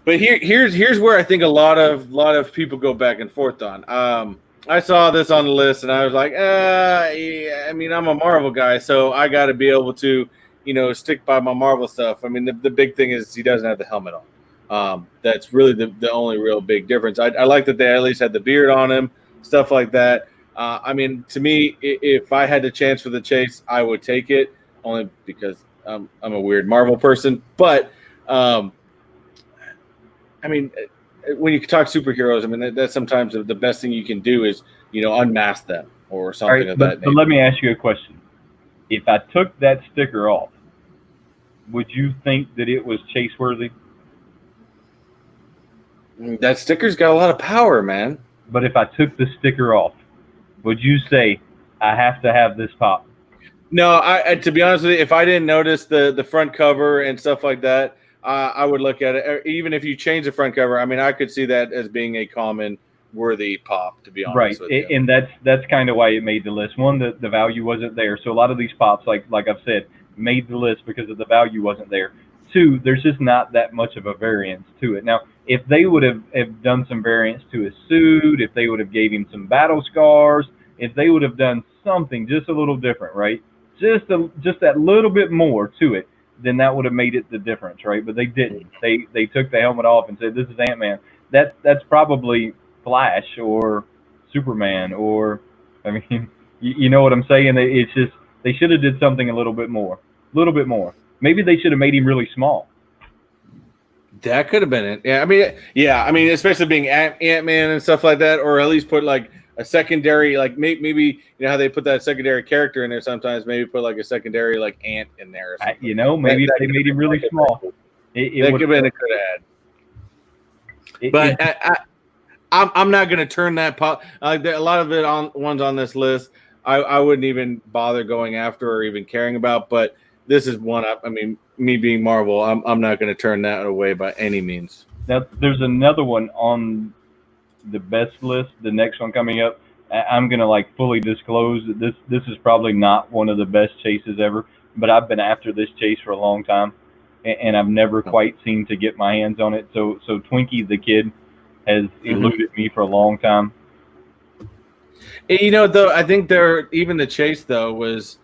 But here's where I think a lot of people go back and forth on. I saw this on the list and I was like, yeah, I mean, I'm a Marvel guy, so I got to be able to, stick by my Marvel stuff. I mean, the big thing is he doesn't have the helmet on. That's really the only real big difference. I like that they at least had the beard on him, stuff like that. I mean, to me, if I had the chance for the chase, I would take it only because I'm a weird Marvel person, but I mean, when you talk superheroes, I mean that's sometimes the best thing you can do is unmask them or All something right, of that but nature. let me ask you a question. If I took that sticker off, would you think that it was chase worthy? That sticker's got a lot of power, man. But if I took the sticker off, would you say I have to have this pop? No, to be honest with you, if I didn't notice the front cover and stuff like that, I would look at it. Even if you change the front cover, I mean, I could see that as being a common worthy pop. To be Right, honest with you. and that's kind of why it made the list. One, the value wasn't there, so a lot of these pops, like I've said, made the list because of the value wasn't there. Two, there's just not that much of a variance to it. Now, if they would have done some variance to his suit, if they would have gave him some battle scars, if they would have done something just a little different, right? Just that little bit more to it, then that would have made it the difference, right? But they didn't. They took the helmet off and said, "This is Ant-Man." That's probably Flash or Superman, or I mean, you know what I'm saying? It's just they should have did something a little bit more, Maybe they should have made him really small. That could have been it. Yeah. I mean, especially being Ant-Man and stuff like that, or at least put like a secondary, like maybe how they put that secondary character in there sometimes. Maybe put like a secondary like ant in there or something. Maybe if they made him really small, it would have been a good ad. But I'm not going to turn that pop. A lot of it ones on this list, I wouldn't even bother going after or even caring about. But this is one up. I mean, me being Marvel, I'm not going to turn that away by any means. Now, there's another one on the best list. The next one coming up, I'm going to like fully disclose that this is probably not one of the best chases ever. But I've been after this chase for a long time, and I've never quite seemed to get my hands on it. So Twinkie the Kid has eluded me for a long time. Though I think even the chase though was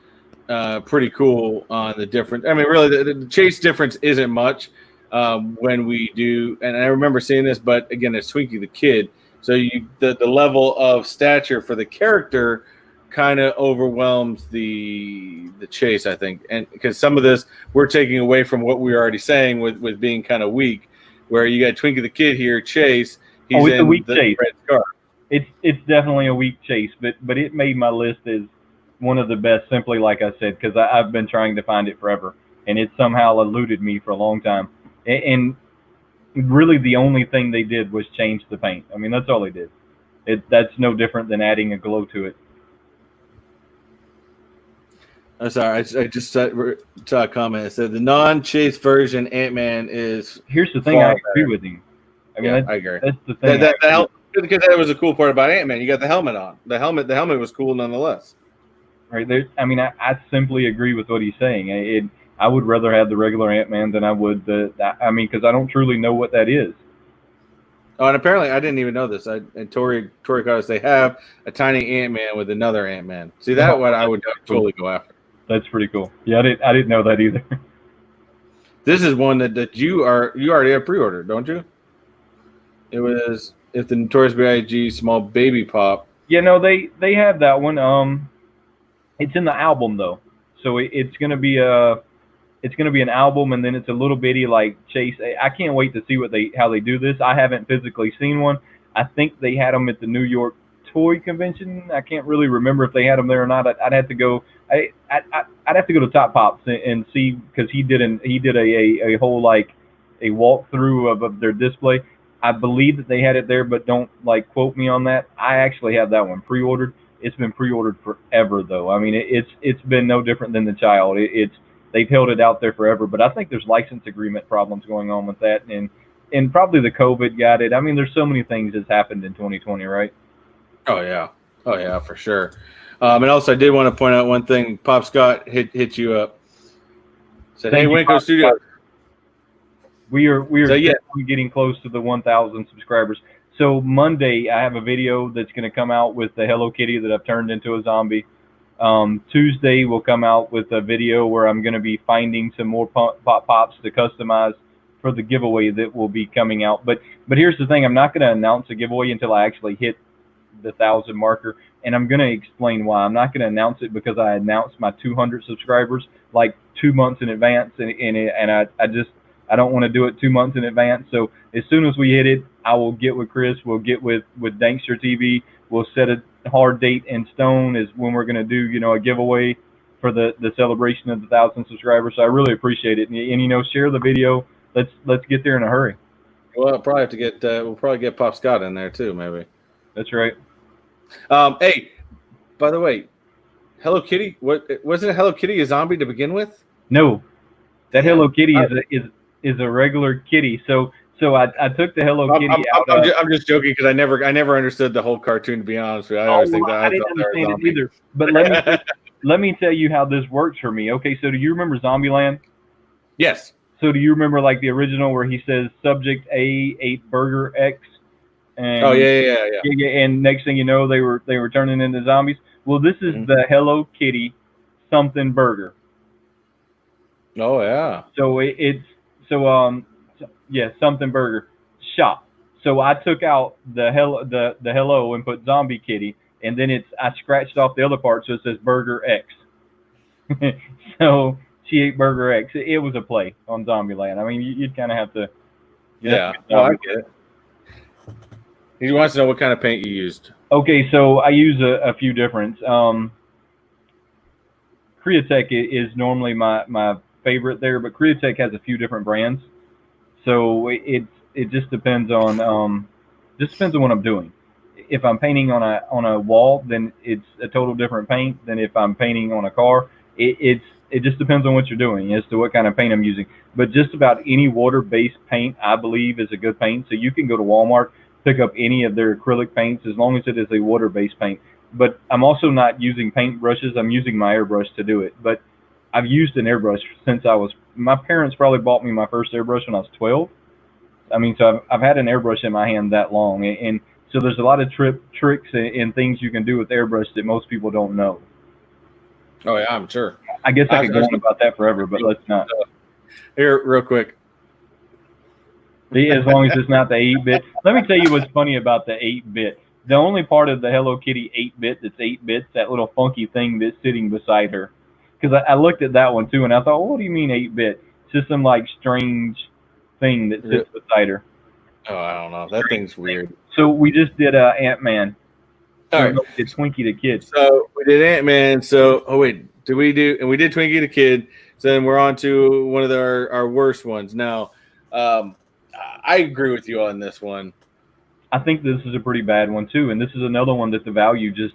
pretty cool on the difference. I mean, really, the chase difference isn't much when we do. And I remember seeing this, but again, it's Twinkie the Kid, so the level of stature for the character kind of overwhelms the chase, I think, and because some of this we're taking away from what we were already saying with being kind of weak, where you got Twinkie the Kid here, Chase. He's it's in a weak the chase. red scarf. It's definitely a weak chase, but it made my list as one of the best, simply like I said, because I've been trying to find it forever, and it somehow eluded me for a long time. And really, the only thing they did was change the paint. I mean, that's all they did. That's no different than adding a glow to it. I'm sorry, I just saw a comment. It said the non-chase version Ant-Man is. Here's the thing, I agree with you. I mean, I agree. That's the thing. Because that was a cool part about Ant-Man. You got the helmet on. The helmet was cool nonetheless. Right there. I mean, I simply agree with what he's saying. I would rather have the regular Ant-Man than I would because I don't truly know what that is. Oh, and apparently I didn't even know this. And Tori Cars, they have a tiny Ant-Man with another Ant-Man. See, that what I would totally go after. That's pretty cool. Yeah, I didn't know that either. This is one that you already have pre-ordered, don't you? It's the Notorious B.I.G. Small Baby Pop. Yeah, no, they have that one. It's in the album though, so it's gonna be an album, and then it's a little bitty like chase. I can't wait to see how they do this. I haven't physically seen one. I think they had them at the New York Toy Convention. I can't really remember if they had them there or not. I'd have to go. I'd have to go to Top Pops and see, because he did a whole like a walkthrough of their display. I believe that they had it there, but don't like quote me on that. I actually have that one pre-ordered. It's been pre-ordered forever though. I mean, it's been no different than the Child. They've held it out there forever, but I think there's license agreement problems going on with that, and probably the COVID got it. I mean, there's so many things that's happened in 2020, right? Oh yeah, for sure. And also, I did want to point out one thing. Pop Scott hit you up. Said, "Hey, WayneKo Studios." We are getting close to the 1,000 subscribers. So Monday, I have a video that's going to come out with the Hello Kitty that I've turned into a zombie. Tuesday, we'll come out with a video where I'm going to be finding some more pops to customize for the giveaway that will be coming out. But here's the thing. I'm not going to announce a giveaway until I actually hit the 1,000 marker. And I'm going to explain why. I'm not going to announce it because I announced my 200 subscribers like 2 months in advance, and I don't want to do it 2 months in advance. So as soon as we hit it, I will get with Chris. We'll get with Dankster TV. We'll set a hard date in stone as when we're going to do, a giveaway for the celebration of the 1,000 subscribers. So I really appreciate it. And share the video. Let's get there in a hurry. Well, I'll probably have to get. We'll probably get Pop Scott in there too, maybe. That's right. Hey, by the way, Hello Kitty. Wasn't Hello Kitty a zombie to begin with? No, that Hello Kitty is a regular kitty. So I took the Hello Kitty out. I'm just joking because I never understood the whole cartoon, to be honest with you. I always think that I didn't understand it either. But let me tell you how this works for me. Okay, so do you remember Zombieland? Yes. So do you remember like the original where he says subject A ate burger X? And, yeah. And next thing you know, they were turning into zombies. Well, this is the Hello Kitty something burger. Oh yeah. So something burger shop. So I took out the hello and put zombie kitty, and then I scratched off the other part so it says burger X. So she ate burger X. It was a play on Zombieland. I mean, you'd kind of have to. Yeah. I get it. He wants to know what kind of paint you used. Okay, so I use a few different. Createch is normally my favorite there, but Createch has a few different brands. So it just depends on what I'm doing. If I'm painting on a wall, then it's a total different paint than if I'm painting on a car. It just depends on what you're doing as to what kind of paint I'm using. But just about any water-based paint, I believe, is a good paint. So you can go to Walmart, pick up any of their acrylic paints as long as it is a water-based paint. But I'm also not using paint brushes. I'm using my airbrush to do it. But I've used an airbrush since my parents probably bought me my first airbrush when I was 12. I mean, so I've had an airbrush in my hand that long. And so there's a lot of tricks and things you can do with airbrush that most people don't know. Oh, yeah, I'm sure. I guess I could go on about that forever, but let's not. Here, real quick. As long as it's not the 8-bit. Let me tell you what's funny about the 8-bit. The only part of the Hello Kitty 8-bit that's 8 bits, that little funky thing that's sitting beside her. Because I looked at that one too, and I thought, well, what do you mean 8-bit? It's just some like strange thing that sits beside her. Oh, I don't know. That thing's weird. So we just did Ant-Man. All right. We did Twinkie the Kid. So we did Ant-Man. So, we did Twinkie the Kid. So then we're on to one of our worst ones. Now, I agree with you on this one. I think this is a pretty bad one too, and this is another one that the value just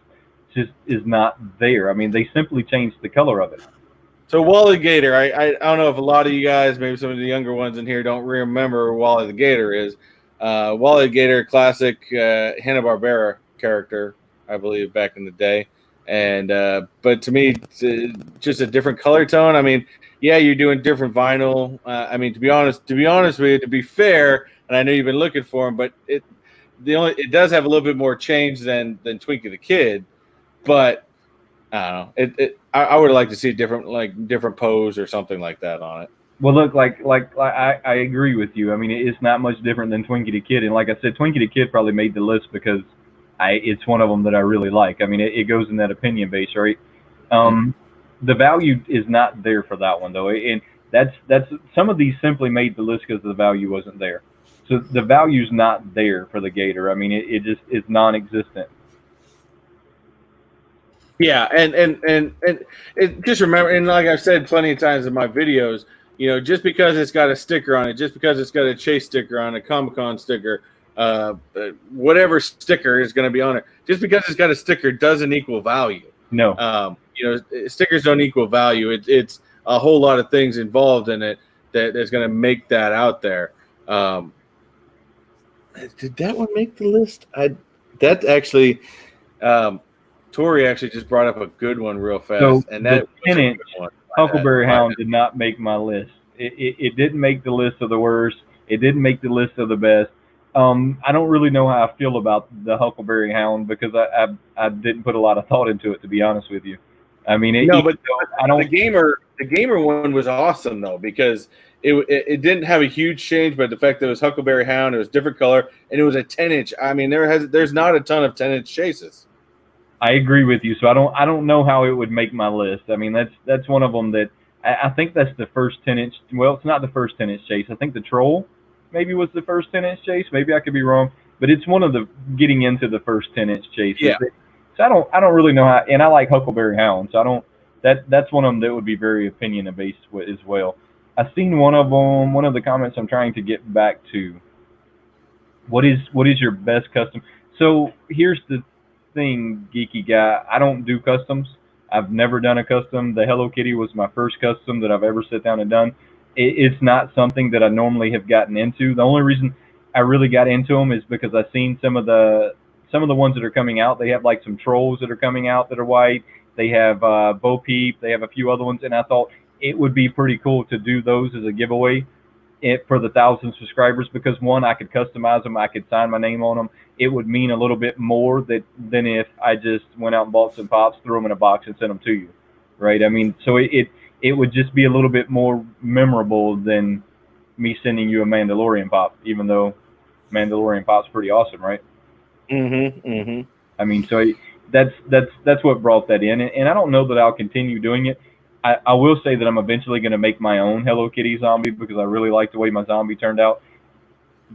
is not there. I mean, they simply changed the color of it. So Wally the Gator, I don't know if a lot of you guys, maybe some of the younger ones in here, don't remember who Wally the Gator is. Wally the Gator, classic Hanna-Barbera character, I believe, back in the day. And but to me, it's just a different color tone. I mean, yeah, you're doing different vinyl. I mean, to be honest with you, to be fair, and I know you've been looking for them, but it does have a little bit more change than Twinkie the Kid. But I don't know. I would like to see different pose or something like that on it. Well, look, like I agree with you. I mean, it's not much different than Twinkie the Kid, and like I said, Twinkie the Kid probably made the list because it's one of them that I really like. I mean, it goes in that opinion base, right? The value is not there for that one though, and that's some of these simply made the list because the value wasn't there. So the value's not there for the Gator. I mean, it just is non-existent. Yeah, and it, just remember, and like I've said plenty of times in my videos, just because it's got a sticker on it, just because it's got a Chase sticker on it, Comic-Con sticker, whatever sticker is going to be on it, just because it's got a sticker doesn't equal value. No. Stickers don't equal value. It's a whole lot of things involved in it that's going to make that out there. Did that one make the list? That actually. Tori actually just brought up a good one real fast, so and that the 10-inch Huckleberry Hound did not make my list. It didn't make the list of the worst. It didn't make the list of the best. I don't really know how I feel about the Huckleberry Hound because I didn't put a lot of thought into it, to be honest with you. I mean, I don't. The gamer one was awesome though because it didn't have a huge change, but the fact that it was Huckleberry Hound, it was different color, and it was a 10-inch. I mean, there's not a ton of 10-inch chases. I agree with you. So I don't know how it would make my list. I mean, that's one of them that I think that's the first 10-inch. Well, it's not the first 10-inch chase. I think the Troll maybe was the first 10-inch chase. Maybe I could be wrong, but it's one of the getting into the first 10-inch chases. Yeah. So I don't really know how, and I like Huckleberry Hound, so I don't. That's one of them that would be very opinion based as well. I've seen one of them. One of the comments I'm trying to get back to. What is your best custom? So here's the thing, geeky guy. I don't do customs. I've never done a custom. The Hello Kitty was my first custom that I've ever sat down and done. It's not something that I normally have gotten into. The only reason I really got into them is because I've seen some of the ones that are coming out. They have like some trolls that are coming out that are white. They have Bo Peep. They have a few other ones, and I thought it would be pretty cool to do those as a giveaway for the 1,000 subscribers, because one, I could customize them, I could sign my name on them. It would mean a little bit more than if I just went out and bought some pops, threw them in a box, and sent them to you, right? I mean, so it would just be a little bit more memorable than me sending you a Mandalorian pop, even though Mandalorian pop's pretty awesome, right? I mean, so that's what brought that in, and I don't know that I'll continue doing it. I will say that I'm eventually going to make my own Hello Kitty zombie because I really like the way my zombie turned out.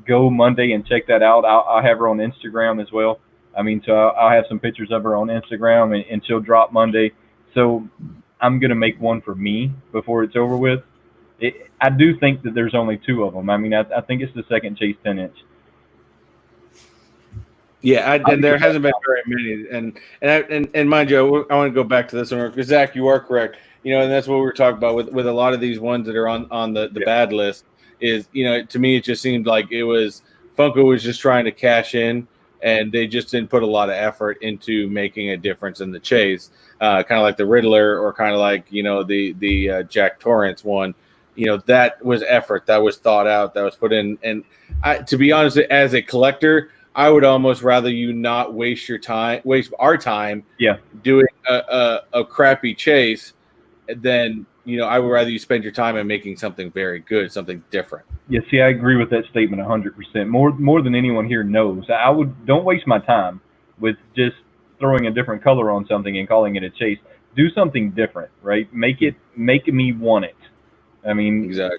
Go Monday and check that out. I'll have her on Instagram as well. I mean, so I'll have some pictures of her on Instagram, and she'll drop Monday. So I'm going to make one for me before it's over with. I do think that there's only 2 of them. I mean, I think it's the second Chase 10-inch. Yeah, and there hasn't been very many, and mind you, I want to go back to this one because Zach, you are correct. You know, and that's what we were talking about with a lot of these ones that are on the bad list. Is, you know, to me it just seemed like it was Funko was just trying to cash in, and they just didn't put a lot of effort into making a difference in the chase. Kind of like the Riddler, or kind of like, you know, the Jack Torrance one. You know, that was effort, that was thought out, that was put in. And to be honest, as a collector, I would almost rather you not waste our time, doing a crappy chase, than, you know, I would rather you spend your time in making something very good, something different. Yeah, see, I agree with that statement 100%. More than anyone here knows. Don't waste my time with just throwing a different color on something and calling it a chase. Do something different, right? Make me want it. I mean, exactly.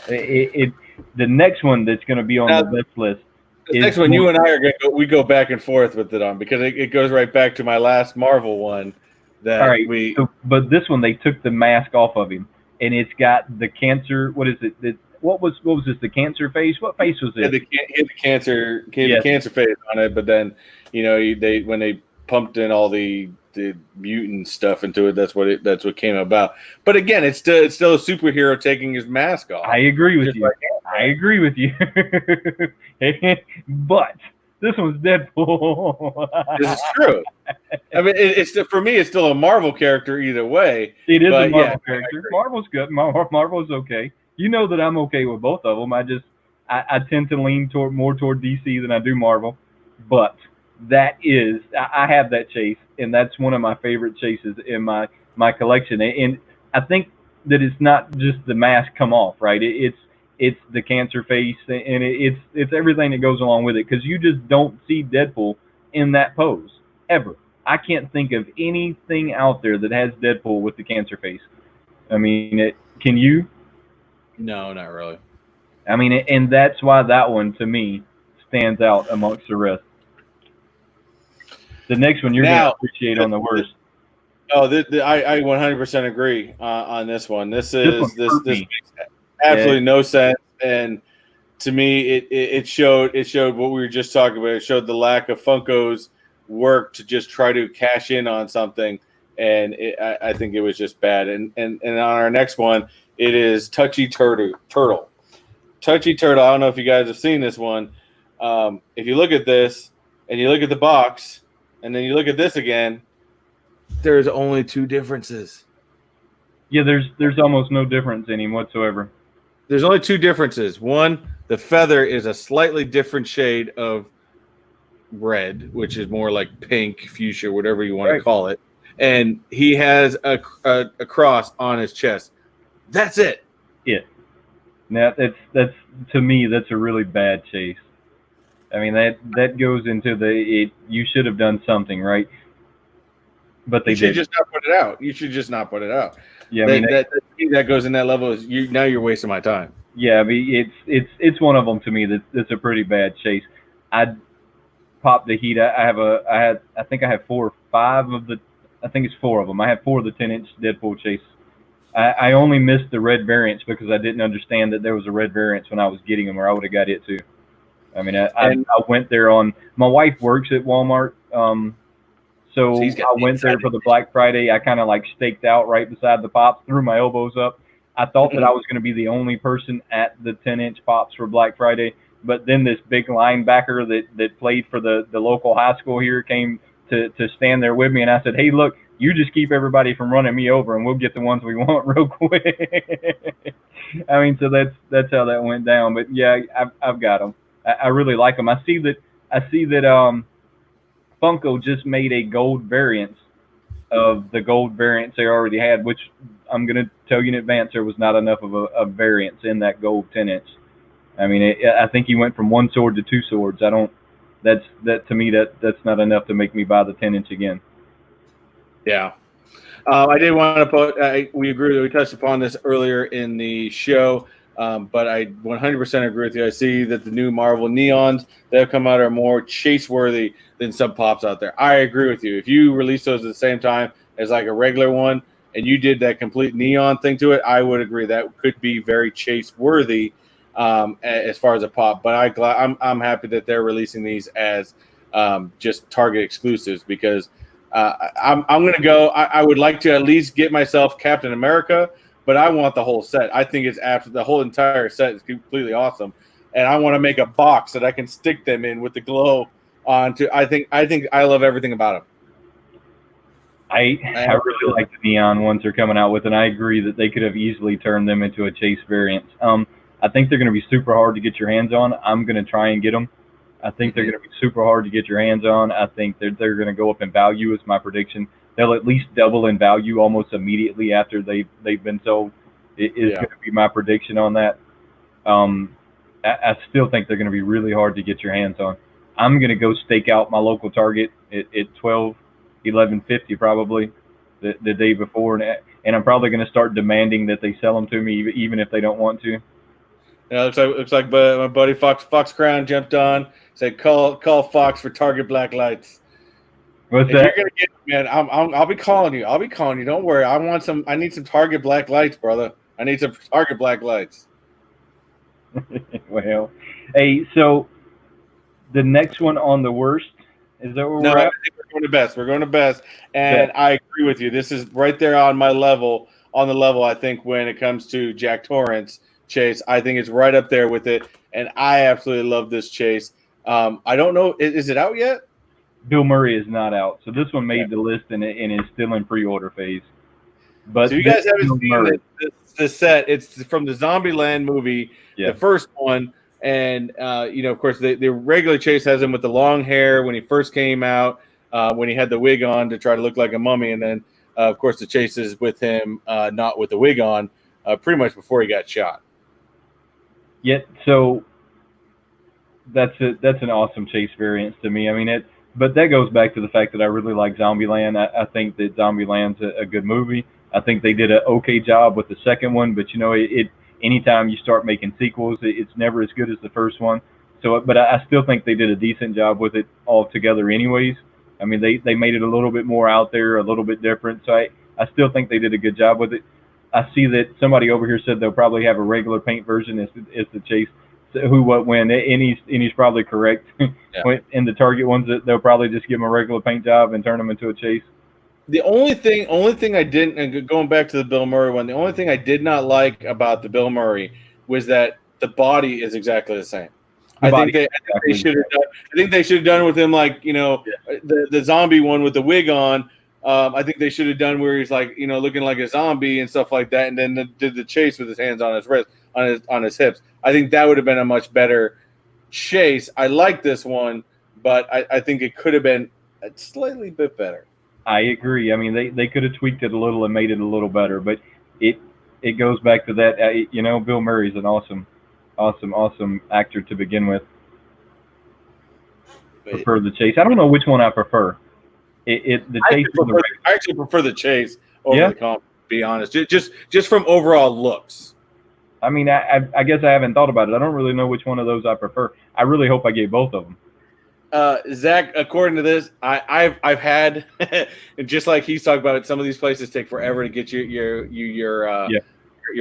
The next one that's going to be on the best list. The next one, you and I are going to go back and forth with it on, because it goes right back to my last Marvel one. All right, but this one, they took the mask off of him, and it's got the cancer. What is it? What was this? The cancer face? What face was it? He had the cancer face on it, but then, you know, when they pumped in all the mutant stuff into it, that's what came about. But again, it's still a superhero taking his mask off. I agree with you. I agree with you. But this one's Deadpool. This is true. I mean, for me, it's still a Marvel character either way. It is a Marvel character. Marvel's good. Marvel's okay. You know that I'm okay with both of them. I tend to lean more toward DC than I do Marvel. But I have that chase, and that's one of my favorite chases in my collection. And I think that it's not just the mask come off, right? It's the cancer face, and it's everything that goes along with it, because you just don't see Deadpool in that pose ever. I can't think of anything out there that has Deadpool with the cancer face. I mean, can you? No, not really. I mean, and that's why that one to me stands out amongst the rest. The next one you're going to appreciate on the worst. Oh, I 100% agree on this one. This makes absolutely no sense, and to me, it showed what we were just talking about. It showed the lack of Funko's work to just try to cash in on something, and I think it was just bad. And on our next one, it is Touchy Turtle. Touchy Turtle. I don't know if you guys have seen this one. If you look at this and you look at the box, and then you look at this again, there's only 2 differences. Yeah, there's almost no difference in him whatsoever. There's only 2 differences. One, the feather is a slightly different shade of red, which is more like pink, fuchsia, whatever you want to call it. And he has a cross on his chest. That's it. Yeah. Now that's to me, that's a really bad chase. I mean, that goes into you should have done something, right? But they You should did. just not put it out. You should just not put it out. Yeah, I mean, That goes in that level is now you're wasting my time. yeah, I mean, it's one of them to me that's a pretty bad chase. I popped the heat. I think I have 4 or 5 of the. I think it's 4 of them. I have 4 of the 10-inch Deadpool chase. I only missed the red variants because I didn't understand that there was a red variants when I was getting them, or I would have got it too. I mean, I went there on. My wife works at Walmart, so I went there for the Black Friday. I kind of like staked out right beside the pops, threw my elbows up. I thought that I was going to be the only person at the 10-inch pops for Black Friday, but then this big linebacker that played for the local high school here came to stand there with me, and I said, "Hey, look, you just keep everybody from running me over, and we'll get the ones we want real quick." I mean, so that's how that went down. But yeah, I've got them. I really like them. I see that Funko just made a gold variant of the gold variants they already had, which I'm going to tell you in advance there was not enough of a variance in that gold 10-inch. I mean, I think he went from 1 sword to 2 swords. To me, that's not enough to make me buy the 10-inch again. Yeah. I did want to put, we agree that we touched upon this earlier in the show, but I 100% agree with you. I see that the new Marvel Neons that have come out are more chase-worthy than some pops out there. I agree with you. If you release those at the same time as like a regular one and you did that complete neon thing to it, I would agree that could be very chase-worthy as far as a pop. But I'm happy that they're releasing these as just Target exclusives because I'm going to go. I would like to at least get myself Captain America, but I want the whole set. I think it's after the whole entire set is completely awesome, and I want to make a box that I can stick them in with the glow onto. I think I love everything about them. I really like the neon ones they're coming out with, and I agree that they could have easily turned them into a chase variant. I think they're going to be super hard to get your hands on. I'm going to try and get them. I think they're going to be super hard to get your hands on. I think they're going to go up in value is my prediction. They'll at least double in value almost immediately after they've been sold. It is going to be my prediction on that. I still think they're going to be really hard to get your hands on. I'm going to go stake out my local Target at $11.50 probably the day before, and I'm probably going to start demanding that they sell them to me even if they don't want to. Yeah, looks like my buddy Fox Crown jumped on. Said call Fox for Target black lights. What's if that? You're gonna get man, I'll be calling you. I'll be calling you. Don't worry. I need some Target black lights, brother. I need some Target black lights. Well, hey, so the next one on the worst is that where we're at? I think we're going to best. We're going to best, and I agree with you. This is right there on my level. On the level, I think when it comes to Jack Torrance chase, I think it's right up there with it, and I absolutely love this chase. I don't know, is it out yet? Bill Murray is not out, so this one made the list and is still in pre-order phase. But so you guys haven't seen this set. It's from the Zombieland movie, the first one, and of course the regular chase has him with the long hair when he first came out, when he had the wig on to try to look like a mummy, and then of course the chase is with him not with the wig on, pretty much before he got shot. Yeah, so that's an awesome chase variance to me. I mean but that goes back to the fact that I really like Zombieland. I think that Zombieland's a good movie. I think they did an okay job with the second one, but anytime you start making sequels, it's never as good as the first one. So, but I still think they did a decent job with it altogether anyways. I mean, they made it a little bit more out there, a little bit different. So I still think they did a good job with it. I see that somebody over here said they'll probably have a regular paint version as the chase. So who, what, when, and he's probably correct. Yeah. In the Target ones, they'll probably just give them a regular paint job and turn them into a chase. The only thing I didn't, and going back to the Bill Murray one, the only thing I did not like about the Bill Murray was that the body is exactly the same. I think they should have done. I think they should have done with him like the zombie one with the wig on. I think they should have done where he's like looking like a zombie and stuff like that, and then did the chase with his hands on his wrist, on his hips. I think that would have been a much better chase. I like this one, but I think it could have been a slightly bit better. I agree. I mean, they could have tweaked it a little and made it a little better, but it goes back to that. Bill Murray's an awesome actor to begin with. Prefer the chase. I don't know which one I prefer. The chase from the I actually prefer the chase over Yeah. the comp. To be honest, just from overall looks. I mean, I guess I haven't thought about it. I don't really know which one of those I prefer. I really hope I get both of them. Zach, according to this, I've had, and just like he's talking about it, some of these places take forever to get your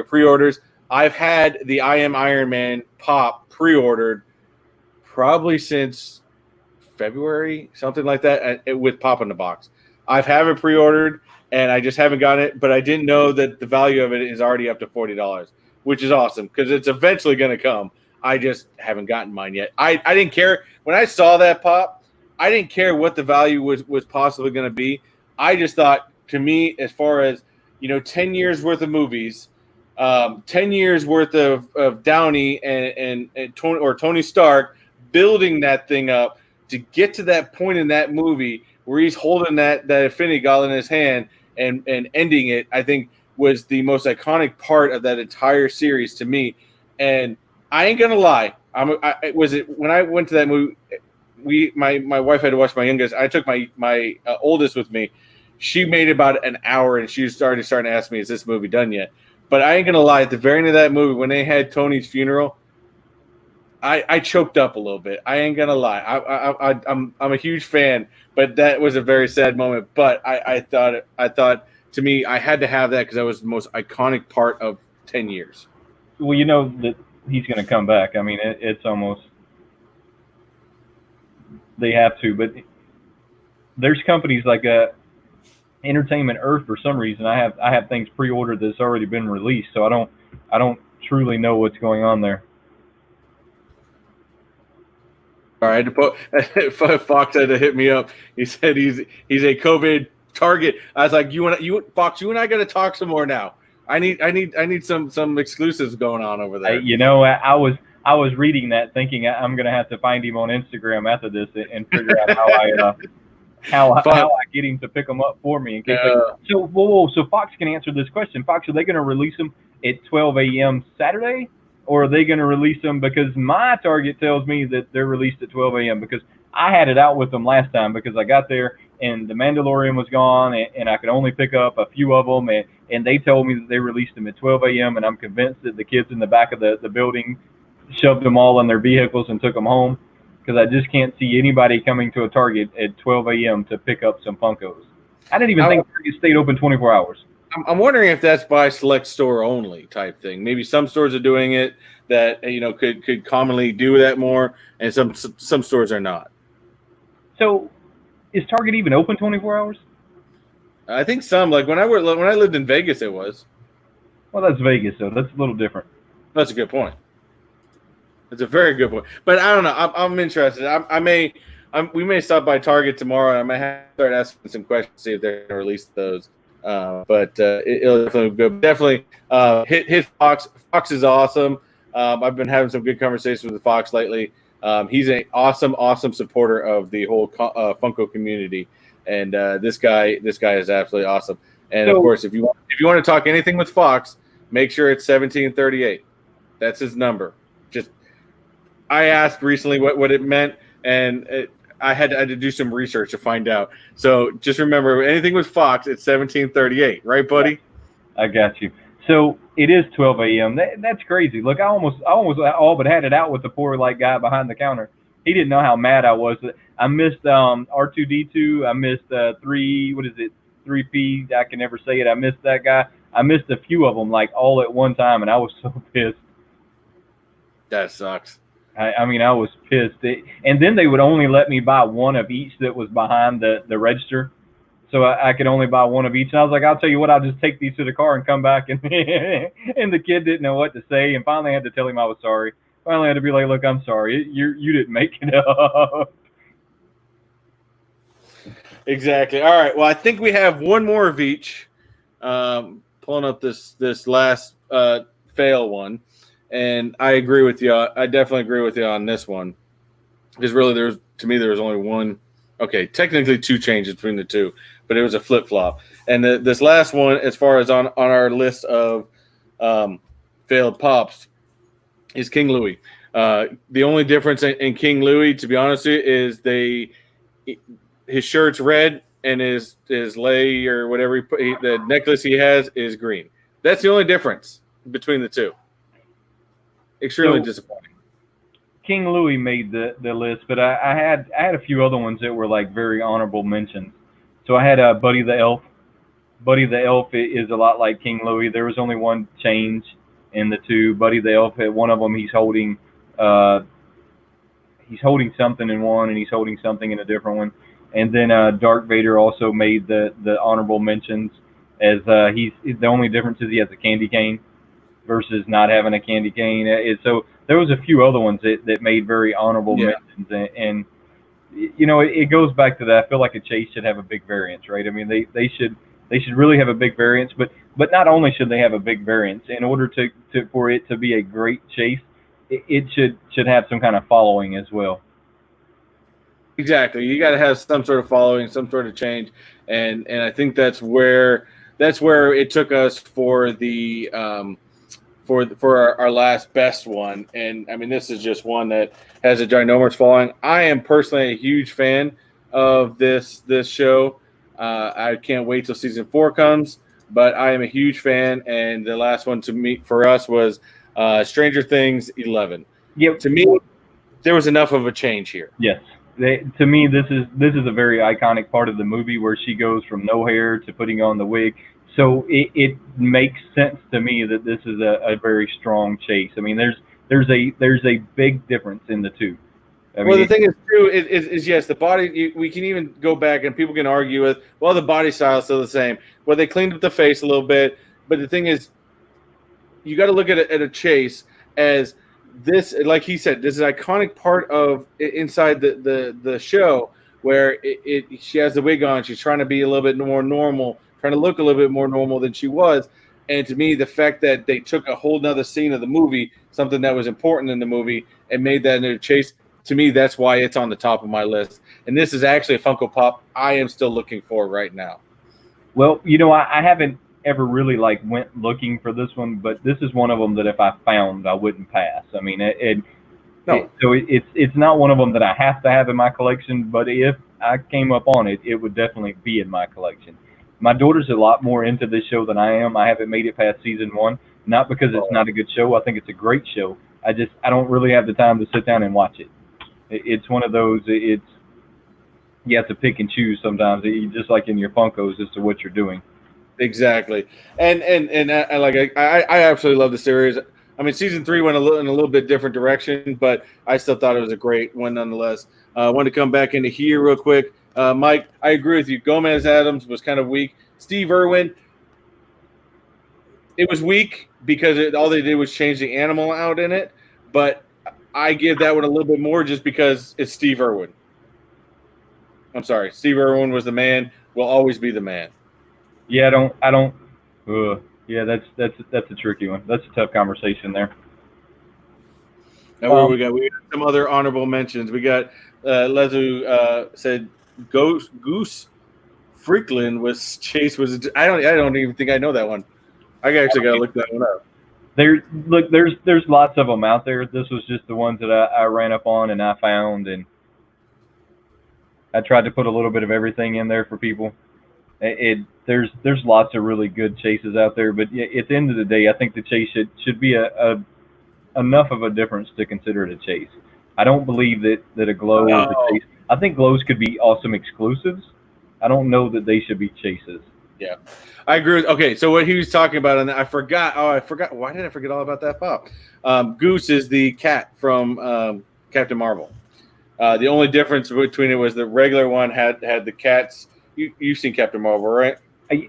pre-orders. I've had the I Am Iron Man pop pre-ordered probably since February, something like that, with pop in the box. I've have it pre-ordered, and I just haven't gotten it, but I didn't know that the value of it is already up to $40, which is awesome because it's eventually going to come. I just haven't gotten mine yet. I didn't care when I saw that pop. I didn't care what the value was possibly going to be. I just thought, to me, as far as 10 years worth of movies, 10 years worth of Downey and Tony Stark building that thing up to get to that point in that movie where he's holding that Infinity Gauntlet in his hand and ending it, I think was the most iconic part of that entire series to me. And I ain't gonna lie. When I went to that movie, my wife had to watch my youngest. I took my oldest with me. She made about an hour, and she starting to ask me, "Is this movie done yet?" But I ain't gonna lie. At the very end of that movie, when they had Tony's funeral, I choked up a little bit. I ain't gonna lie. I'm a huge fan, but that was a very sad moment. But I thought to me, I had to have that because that was the most iconic part of 10 years. Well, you know that he's going to come back. I mean, it's almost they have to. But there's companies like Entertainment Earth for some reason. I have things pre-ordered that's already been released, so I don't truly know what's going on there. All right, Fox had to hit me up. He said he's a COVID target. I was like, Fox, you and I got to talk some more now. I need some exclusives going on over there. I was reading that, thinking I'm gonna have to find him on Instagram after this and figure out how I get him to pick them up for me. In case so Fox can answer this question. Fox, are they gonna release them at 12 a.m. Saturday, or are they gonna release them? Because my Target tells me that they're released at 12 a.m. because I had it out with them last time because I got there and the Mandalorian was gone and I could only pick up a few of them and they told me that they released them at 12 a.m. and I'm convinced that the kids in the back of the building shoved them all in their vehicles and took them home because I just can't see anybody coming to a Target at 12 a.m. to pick up some Funkos. I didn't even think Target stayed open 24 hours. I'm wondering if that's by select store only type thing. Maybe some stores are doing it that could commonly do that more, and some stores are not. So, is Target even open 24 hours? I think some. Like when I lived in Vegas, it was. Well, that's Vegas, though. That's a little different. That's a good point. That's a very good point. But I don't know. I'm interested. We may stop by Target tomorrow. And I might have to start asking some questions, see if they're going to release those. But it'll definitely go. Definitely hit Fox. Fox is awesome. I've been having some good conversations with Fox lately. He's an awesome supporter of the whole Funko community, and this guy is absolutely awesome. And of course, if you want to talk anything with Fox, make sure it's 1738. That's his number. I asked recently what it meant, and I had to do some research to find out. So just remember, anything with Fox, it's 1738, right, buddy? I got you. So it is 12 a.m. That's crazy. Look, I almost all but had it out with the poor guy behind the counter. He didn't know how mad I was. I missed R2D2. I missed 3P. I can never say it. I missed that guy. I missed a few of them all at one time, and I was so pissed. That sucks. I mean, I was pissed. And then they would only let me buy one of each that was behind the register. So I could only buy one of each. And I was like, I'll tell you what, I'll just take these to the car and come back. And and the kid didn't know what to say. And finally I had to tell him I was sorry. Finally I had to be like, look, I'm sorry. You didn't make it up. Exactly. All right. Well, I think we have one more of each. Pulling up this last fail one. And I agree with you. I definitely agree with you on this one. Because really, there was only one. Okay, technically two changes between the two, but it was a flip-flop. And this last one, as far as on our list of failed pops, is King Louis. The only difference in King Louis, to be honest with you, is his shirt's red and his lei or whatever the necklace he has is green. That's the only difference between the two. Extremely disappointing. King Louis made the list, but I had a few other ones that were like very honorable mentions. So I had Buddy the Elf. Buddy the Elf is a lot like King Louis. There was only one change in the two. Buddy the Elf, one of them he's holding something in one, and he's holding something in a different one. And then Darth Vader also made the honorable mentions, as he's the only difference is he has a candy cane versus not having a candy cane. So there was a few other ones that made very honorable mentions, and you know, it goes back to that. I feel like a chase should have a big variance, right? I mean, they should really have a big variance, but not only should they have a big variance, in order for it to be a great chase, it should have some kind of following as well. Exactly. You got to have some sort of following, some sort of change, and I think that's where it took us for the for our last best one. And I mean, this is just one that has a ginormous following. I am personally a huge fan of this show. I can't wait till season 4 comes, but I am a huge fan. And the last one to meet for us was Stranger Things 11. Yep. To me, there was enough of a change here. Yes. To me, this is a very iconic part of the movie where she goes from no hair to putting on the wig. So it makes sense to me that this is a very strong chase. I mean, there's a big difference in the two. Well, the thing is, too, is yes, the body, we can even go back and people can argue with, well, the body style is still the same. Well, they cleaned up the face a little bit. But the thing is, you got to look at a chase as this, like he said, this is an iconic part of inside the show where she has the wig on. She's trying to be a little bit more normal, trying to look a little bit more normal than she was. And to me, the fact that they took a whole nother scene of the movie, something that was important in the movie, and made that into a chase, to me, that's why it's on the top of my list. And this is actually a Funko Pop I am still looking for right now. Well, you know, I haven't ever really went looking for this one, but this is one of them that if I found, I wouldn't pass. I mean, it's not one of them that I have to have in my collection, but if I came up on it, it would definitely be in my collection. My daughter's a lot more into this show than I am. I haven't made it past season 1, not because it's not a good show. I think it's a great show. I don't really have the time to sit down and watch it. It's one of those, you have to pick and choose sometimes, just like in your Funkos as to what you're doing. Exactly. And I absolutely love the series. I mean, season 3 went in a little bit different direction, but I still thought it was a great one nonetheless. I wanted to come back into here real quick. Mike, I agree with you. Gomez Adams was kind of weak. Steve Irwin, it was weak because all they did was change the animal out in it, but I give that one a little bit more just because it's Steve Irwin. I'm sorry. Steve Irwin was the man, will always be the man. Yeah, yeah, that's a tricky one. That's a tough conversation there. Now, we got some other honorable mentions. We got Lezu said Goose Freakland was Chase was. I don't even think I know that one. I actually got to look that one up. There's lots of them out there. This was just the ones that I ran up on and I found, and I tried to put a little bit of everything in there for people. There's lots of really good chases out there, but at the end of the day, I think the chase should be enough of a difference to consider it a chase. I don't believe that a glow is a chase. I think glows could be awesome exclusives. I don't know that they should be chases. Yeah, I agree. Okay, so what he was talking about, and I forgot. Oh, I forgot. Why did I forget all about that pop? Goose is the cat from Captain Marvel. The only difference between it was the regular one had the cats. You've seen Captain Marvel, right?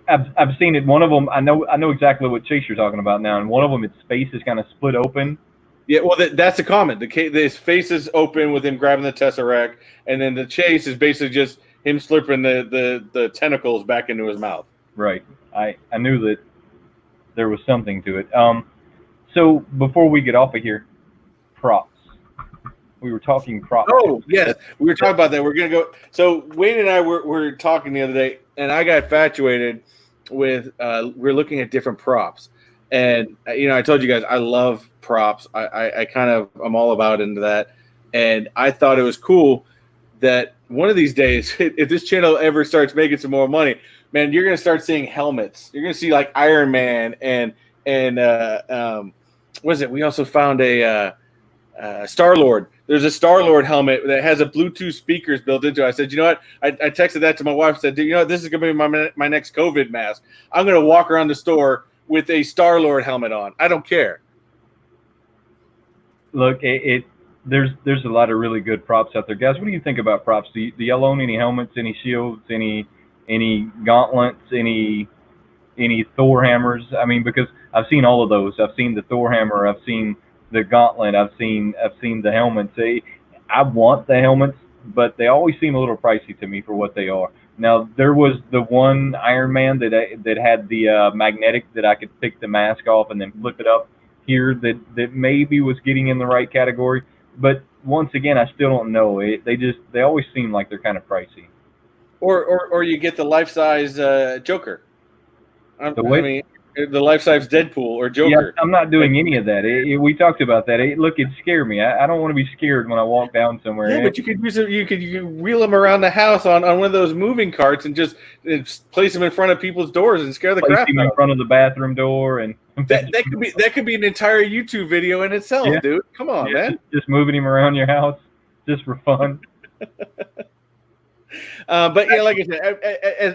I've seen it. One of them, I know exactly what chase you're talking about now, and one of them, its face is kind of split open. Yeah, well, that's a comment. His face is open with him grabbing the Tesseract, and then the chase is basically just him slipping the tentacles back into his mouth. Right. I knew that there was something to it. So before we get off of here, props. We were talking props. Oh, yes. We were talking about that. We're going to go. So Wayne and I were talking the other day, and I got infatuated with we're looking at different props. And, I told you guys I love props. I'm all about into that. And I thought it was cool that one of these days, if this channel ever starts making some more money, man, you're gonna start seeing helmets. You're gonna see like Iron Man and what is it? We also found a Star-Lord. There's a Star-Lord helmet that has a Bluetooth speakers built into it. I said, you know what? I texted that to my wife. Said, you know what? This is gonna be my next COVID mask. I'm gonna walk around the store with a Star-Lord helmet on. I don't care. Look, there's a lot of really good props out there, guys. What do you think about props? Do y'all own any helmets, any shields, any gauntlets, any Thor hammers? I mean, because I've seen all of those. I've seen the Thor hammer. I've seen the gauntlet. I've seen the helmets. I want the helmets, but they always seem a little pricey to me for what they are. Now, there was the one Iron Man that had the magnetic that I could pick the mask off and then flip it up here that maybe was getting in the right category. But once again, I still don't know. They always seem like they're kind of pricey. Or you get the life-size Joker. I mean, the life-size Deadpool or Joker. Yeah, I'm not doing any of that. We talked about that. Look, it scared me. I don't want to be scared when I walk down somewhere. Yeah, but you could wheel them around the house on one of those moving carts and just place them in front of people's doors and scare the crap out of them. In front of the bathroom door, and that could be an entire YouTube video in itself, yeah. Dude. Come on, man. Just moving him around your house just for fun. But yeah, like I said,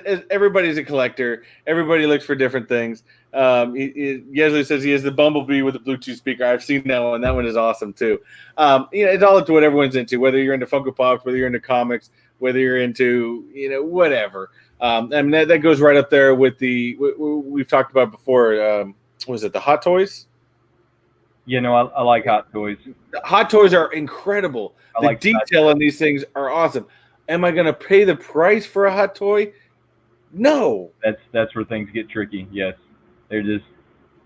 as everybody's a collector. Everybody looks for different things. Yesley says he has the Bumblebee with a Bluetooth speaker. I've seen that one. That one is awesome too. It's all up to what everyone's into. Whether you're into Funko Pops, whether you're into comics, whether you're into whatever. I mean that goes right up there with we've talked about before. Was it the Hot Toys? I like Hot Toys. Hot Toys are incredible. The detail on these things are awesome. Am I going to pay the price for a Hot Toy? No. That's where things get tricky. Yes, they're just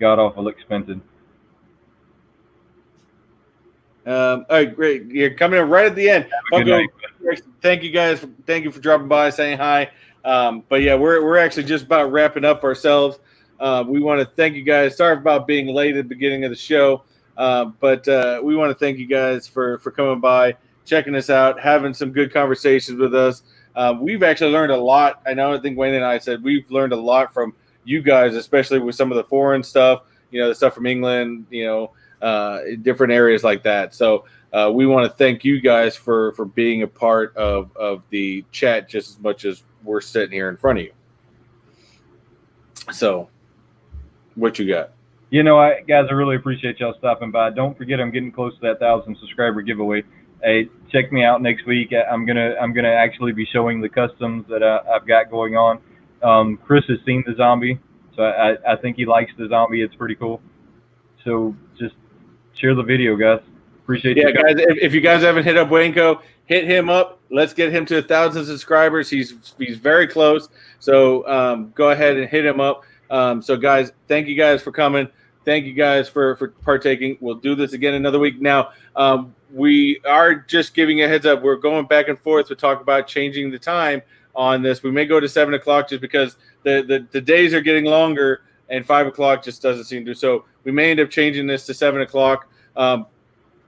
god awful expensive. All right, great. You're coming in right at the end. Thank you guys. Thank you for dropping by, saying hi. But yeah, we're actually just about wrapping up ourselves. We want to thank you guys. Sorry about being late at the beginning of the show, but we want to thank you guys for coming by, checking us out, having some good conversations with us. We've actually learned a lot. I think Wayne and I said we've learned a lot from you guys, especially with some of the foreign stuff, the stuff from England, different areas like that. So we want to thank you guys for being a part of the chat just as much as we're sitting here in front of you. So what you got? Guys, I really appreciate y'all stopping by. Don't forget, I'm getting close to that 1,000 subscriber giveaway. Hey, check me out next week. I'm gonna actually be showing the customs that I've got going on. Chris has seen the zombie, so I think he likes the zombie. It's pretty cool. So just share the video, guys. Appreciate you guys. If you guys haven't hit up WayneKo, hit him up. Let's get him to 1,000 subscribers. He's very close. So go ahead and hit him up. So guys, thank you guys for coming. Thank you guys for partaking. We'll do this again another week. Now, we are just giving a heads up. We're going back and forth to talk about changing the time on this. We may go to 7 o'clock just because the days are getting longer and 5 o'clock just doesn't seem to. So we may end up changing this to 7 o'clock.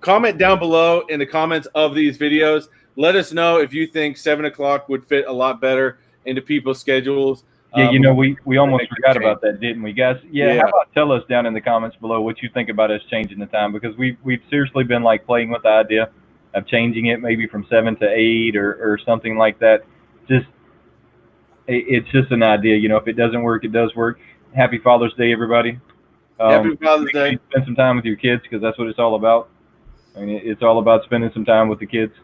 Comment down below in the comments of these videos. Let us know if you think 7 o'clock would fit a lot better into people's schedules. Yeah, we almost forgot about that, didn't we, guys? Yeah. How about tell us down in the comments below what you think about us changing the time, because we've seriously been playing with the idea of changing it maybe from 7 to 8 or something like that. It's just an idea. If it doesn't work, it does work. Happy Father's Day, everybody. Happy Father's Day. Spend some time with your kids, because that's what it's all about. I mean, it's all about spending some time with the kids.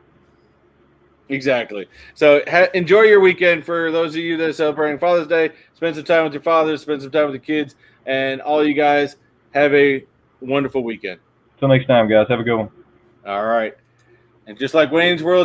Exactly. So enjoy your weekend. For those of you that are celebrating Father's Day, spend some time with your fathers, spend some time with the kids, and all you guys have a wonderful weekend. Till next time, guys. Have a good one. All right. And just like Wayne's World